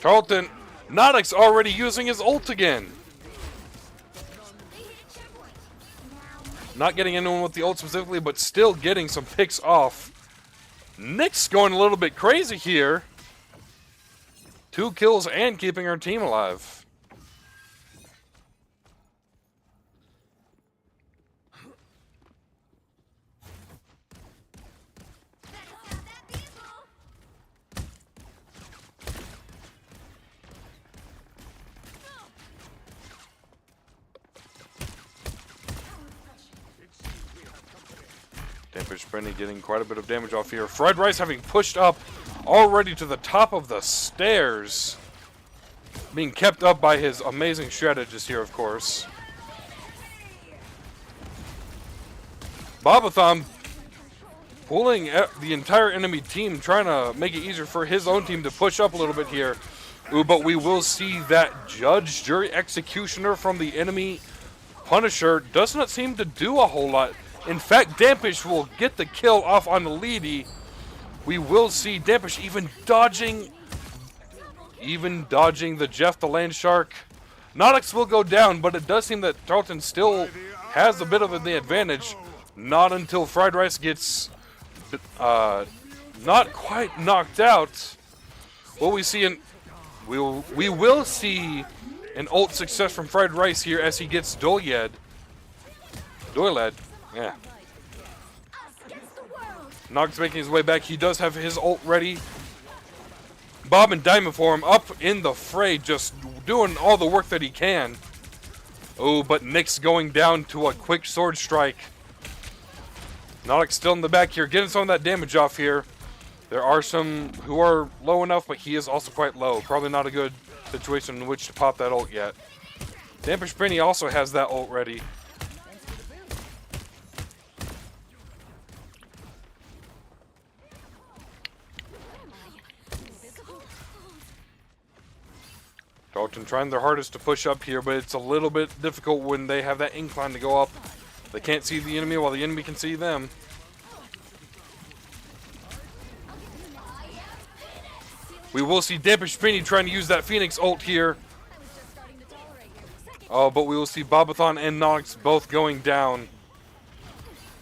Tarleton, Nodix already using his ult again. Not getting anyone with the ult specifically, but still getting some picks off. Nick's going a little bit crazy here. 2 kills and keeping our team alive. Dampish Penny getting quite a bit of damage off here. Fried Rice having pushed up already to the top of the stairs. Being kept up by his amazing strategist here, of course. Bobathon pulling the entire enemy team, trying to make it easier for his own team to push up a little bit here. Ooh, but we will see that Judge, Jury, Executioner from the enemy Punisher does not seem to do a whole lot. In fact, Dampish will get the kill off on the Leedy. We will see Dampish even dodging the Jeff the Land Shark. Nodix will go down, but it does seem that Tarleton still has a bit of the advantage. Not until Fried Rice gets not quite knocked out. Will we see we will see an ult success from Fried Rice here as he gets Doled. Yeah. Nodix making his way back. He does have his ult ready. Bob and Diamond Form up in the fray, just doing all the work that he can. Oh, but Nick's going down to a quick sword strike. Nodix still in the back here, getting some of that damage off here. There are some who are low enough, but he is also quite low. Probably not a good situation in which to pop that ult yet. Dampish Penny also has that ult ready. Tarleton trying their hardest to push up here, but it's a little bit difficult when they have that incline to go up. They can't see the enemy while the enemy can see them. We will see Dampish Penny trying to use that Phoenix ult here. Oh, but we will see Bobathon and Nodix both going down.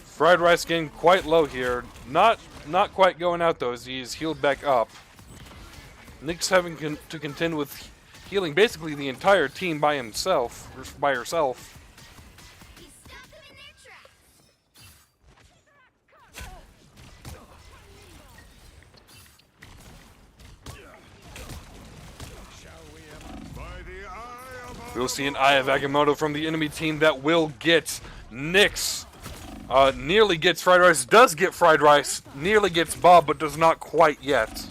Fried Rice getting quite low here. Not quite going out though, as he's healed back up. Nick's having to contend with healing basically the entire team by himself, or by herself. He stopped them in their tracks. By the eye We'll see an Eye of Agamotto from the enemy team that will get Nyx. Nearly gets Fried Rice, does get Fried Rice, nearly gets Bob, but does not quite yet.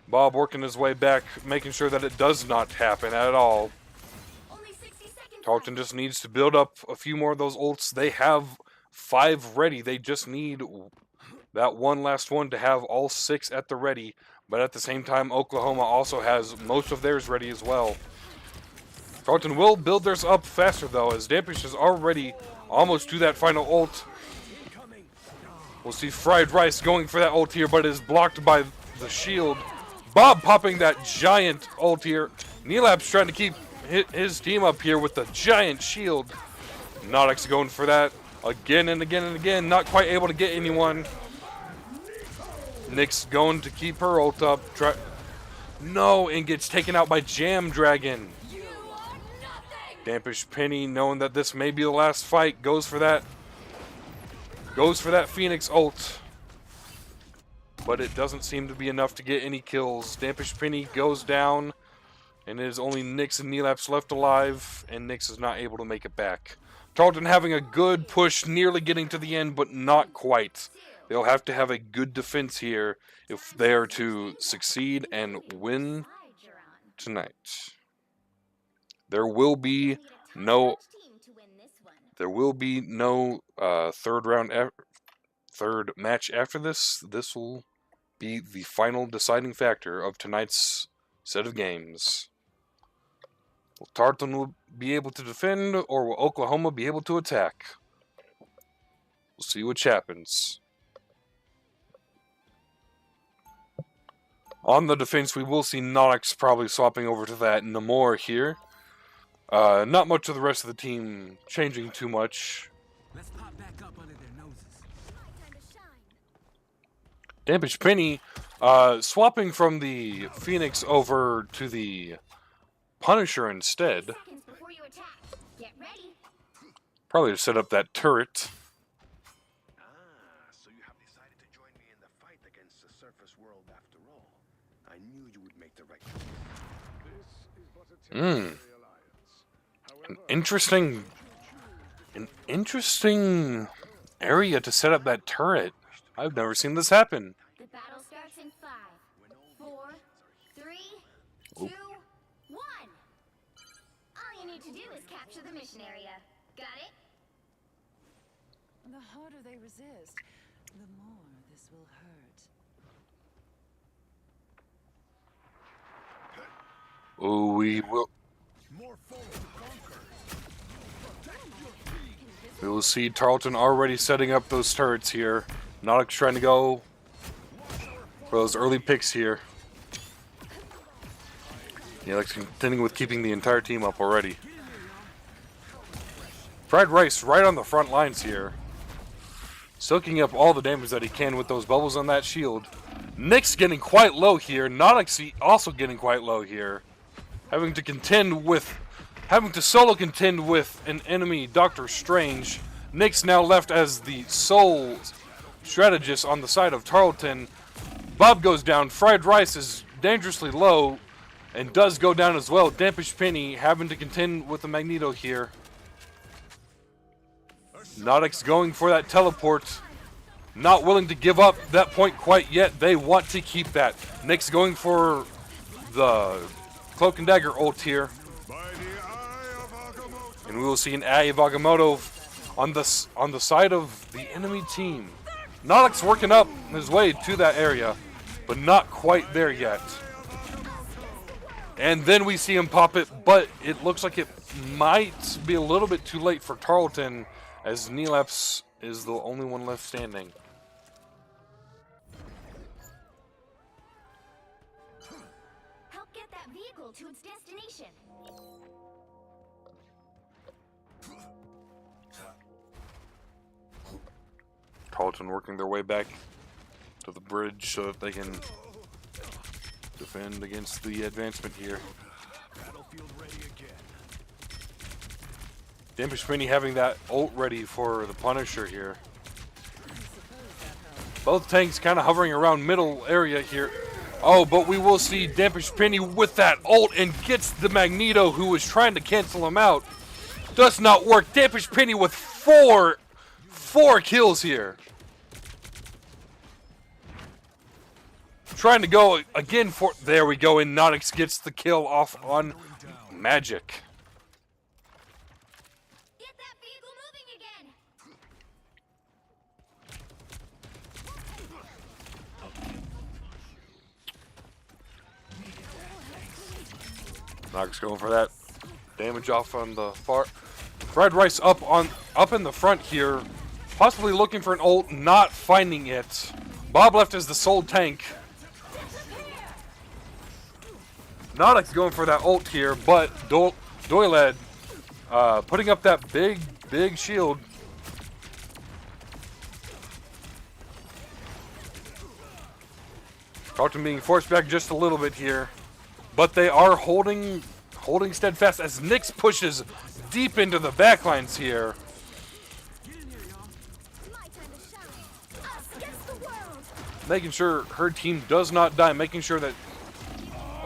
Bob working his way back, making sure that it does not happen at all. Only 60 seconds. Tarleton just needs to build up a few more of those ults. They have 5 ready. They just need that one last one to have all 6 at the ready. But at the same time, Oklahoma also has most of theirs ready as well. Tarleton will build theirs up faster, though, as Dampish is already almost to that final ult. We'll see Fried Rice going for that ult here, but it is blocked by the shield. Bob popping that giant ult here. Neelap's trying to keep his team up here with the giant shield. Nodix going for that again and again and again. Not quite able to get anyone. Nyx going to keep her ult up. No, and gets taken out by Jam Dragon. Dampish Penny, knowing that this may be the last fight, goes for that Phoenix ult. But it doesn't seem to be enough to get any kills. Dampish Penny goes down, and it is only Nyx and Neelaps left alive, and Nyx is not able to make it back. Tarleton having a good push, nearly getting to the end, but not quite. They'll have to have a good defense here if they are to succeed and win tonight. There will be no third match after this. This will be the final deciding factor of tonight's set of games. Will Tarleton will be able to defend, or will Oklahoma be able to attack? We'll see which happens. On the defense, we will see Nodix probably swapping over to that Namor here. Not much of the rest of the team changing too much. Let's pop back up under their noses. Dampish Penny swapping from the Phoenix over to the Punisher instead. Seconds before you attack. Get ready. Probably to set up that turret. So you have decided to join me in the fight against the surface world after all. I knew you would make the right choice. An interesting area to set up that turret. I've never seen this happen. The battle starts in 5, 4, 3, 2, 1. All you need to do is capture the mission area. Got it? The harder they resist, the more this will hurt. Oh, we will see Tarleton already setting up those turrets here. Nodix trying to go for those early picks here. Yeah, like contending with keeping the entire team up already. Fried Rice right on the front lines here. Soaking up all the damage that he can with those bubbles on that shield. Nyx getting quite low here. Nodix also getting quite low here. Having to solo contend with an enemy, Doctor Strange. Nyx now left as the sole strategist on the side of Tarleton. Bob goes down. Fried Rice is dangerously low and does go down as well. Dampish Penny having to contend with the Magneto here. Nodix going for that teleport. Not willing to give up that point quite yet. They want to keep that. Nyx going for the Cloak and Dagger ult here. And we will see an Eye of Agamotto on the side of the enemy team. Nodix working up his way to that area, but not quite there yet. And then we see him pop it, but it looks like it might be a little bit too late for Tarleton, as Neelaps is the only one left standing. Help get that vehicle to its destination. Tarleton working their way back to the bridge so that they can defend against the advancement here. Dampish Penny having that ult ready for the Punisher here. Both tanks kind of hovering around middle area here. Oh, but we will see Dampish Penny with that ult and gets the Magneto who was trying to cancel him out. Does not work. Dampish Penny with four kills here. Trying to go again for... There we go, and Nodix gets the kill off on Magic. Get that vehicle moving again. Nodix going for that damage off on the far... Fried Rice up in the front here. Possibly looking for an ult, not finding it. Bob left as the sole tank. Nodix going for that ult here, but Doyled putting up that big shield. Tarleton being forced back just a little bit here, but they are holding steadfast as Nyx pushes deep into the backlines here. Making sure her team does not die, making sure that...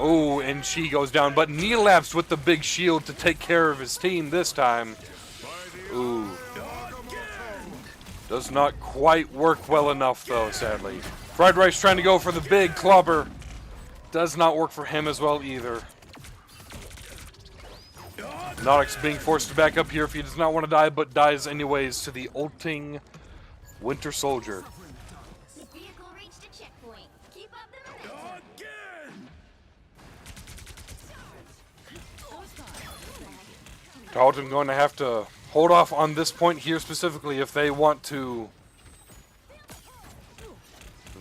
Oh, and she goes down, but Neelabs with the big shield to take care of his team this time. Ooh. Does not quite work well enough, though, sadly. Fried Rice trying to go for the big clobber. Does not work for him as well, either. Nodix being forced to back up here if he does not want to die, but dies anyways to the ulting Winter Soldier. The vehicle reached a checkpoint. Keep up the momentum. Tarleton going to have to hold off on this point here specifically if they want to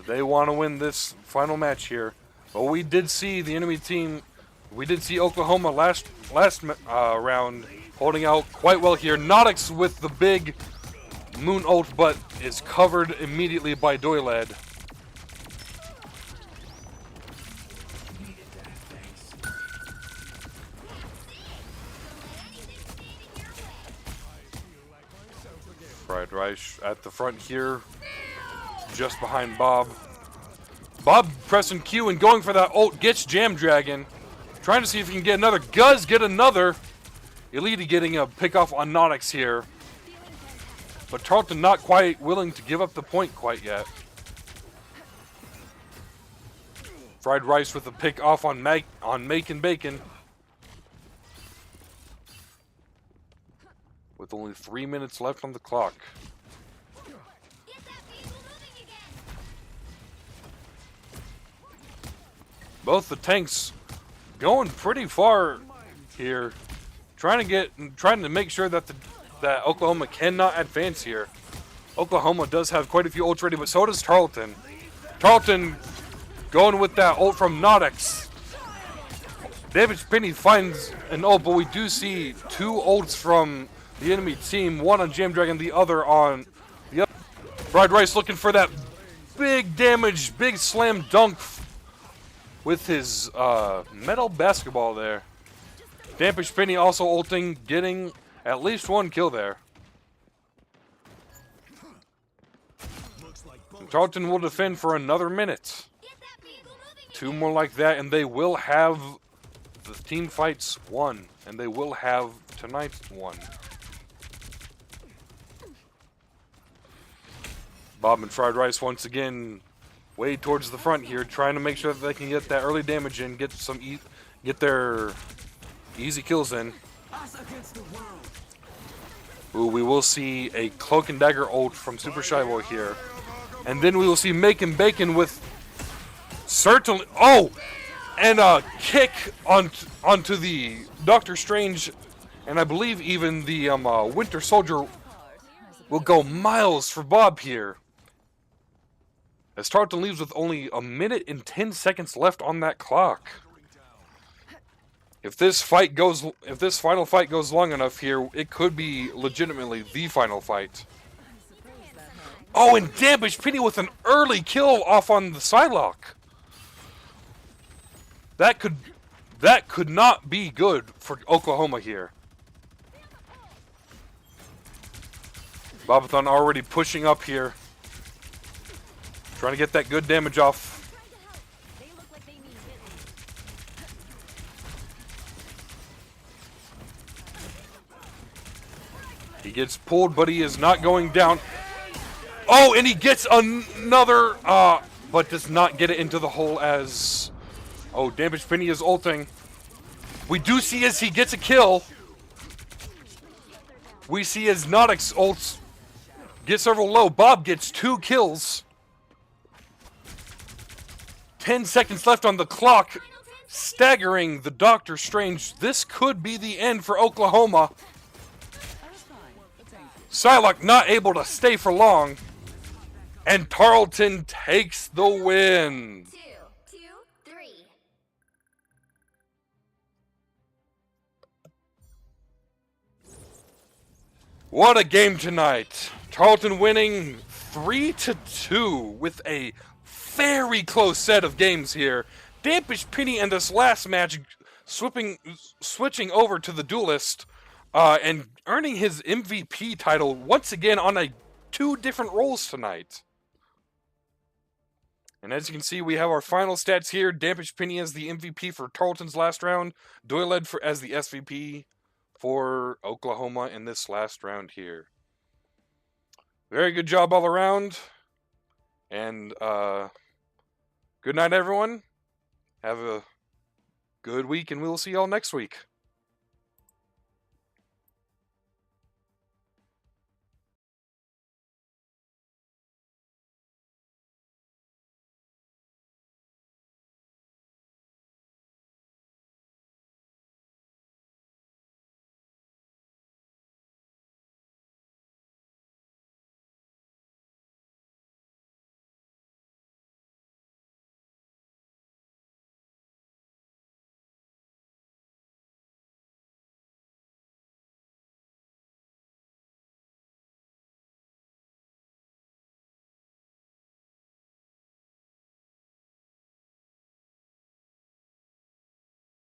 win this final match here. But we did see the enemy team, we did see Oklahoma last round holding out quite well here. Nodix with the big moon ult, but is covered immediately by Doyled. Fried Rice at the front here, just behind Bob. Bob pressing Q and going for that ult, gets Jam Dragon. Trying to see if he can get another. Does get another. Elite getting a pick off on Nodix here. But Tarleton not quite willing to give up the point quite yet. Fried Rice with a pick off on Macon Bacon. With only 3 minutes left on the clock. Get that vehicle moving again. Both the tanks going pretty far here. Trying to make sure that that Oklahoma cannot advance here. Oklahoma does have quite a few ults ready, but so does Tarleton. Tarleton going with that ult from Nodix. David Penny finds an ult, but we do see two ults from the enemy team. One on Jam Dragon, the other on the other. Fried Rice looking for that big damage, big slam dunk with his metal basketball there. Dampish Penny also ulting, getting at least one kill there. And Tarleton will defend for another minute. Two more like that, and they will have the team fights won, and they will have tonight's won. Bob and Fried Rice once again way towards the front here, trying to make sure that they can get that early damage in, get their easy kills in. Ooh, we will see a Cloak and Dagger ult from Super Shy Boy here. And then we will see Macon Bacon with certainly... Oh! And a kick onto the Doctor Strange, and I believe even the Winter Soldier will go miles for Bob here. As Tarleton leaves with only a minute and 10 seconds left on that clock. If this final fight goes long enough here, it could be legitimately the final fight. Oh, and Dampish Penny with an early kill off on the Psylocke. That could not be good for Oklahoma here. Bobathon already pushing up here. Trying to get that good damage off. They look like they He gets pulled, but he is not going down. Oh, and he gets another, but does not get it into the hole as... Oh, Damage Penny is ulting. We do see as he gets a kill. We see as Nodix ults get several low. Bob gets 2 kills. 10 seconds left on the clock. Staggering the Doctor Strange. This could be the end for Oklahoma. Psylocke not able to stay for long. And Tarleton takes the win. 2, 3. What a game tonight. Tarleton winning 3-2 with a very close set of games here. Dampish Penny in this last match switching over to the Duelist and earning his MVP title once again on 2 different roles tonight. And as you can see, we have our final stats here. Dampish Penny as the MVP for Tarleton's last round. Doyled as the SVP for Oklahoma in this last round here. Very good job all around. And good night, everyone. Have a good week, and we will see y'all next week.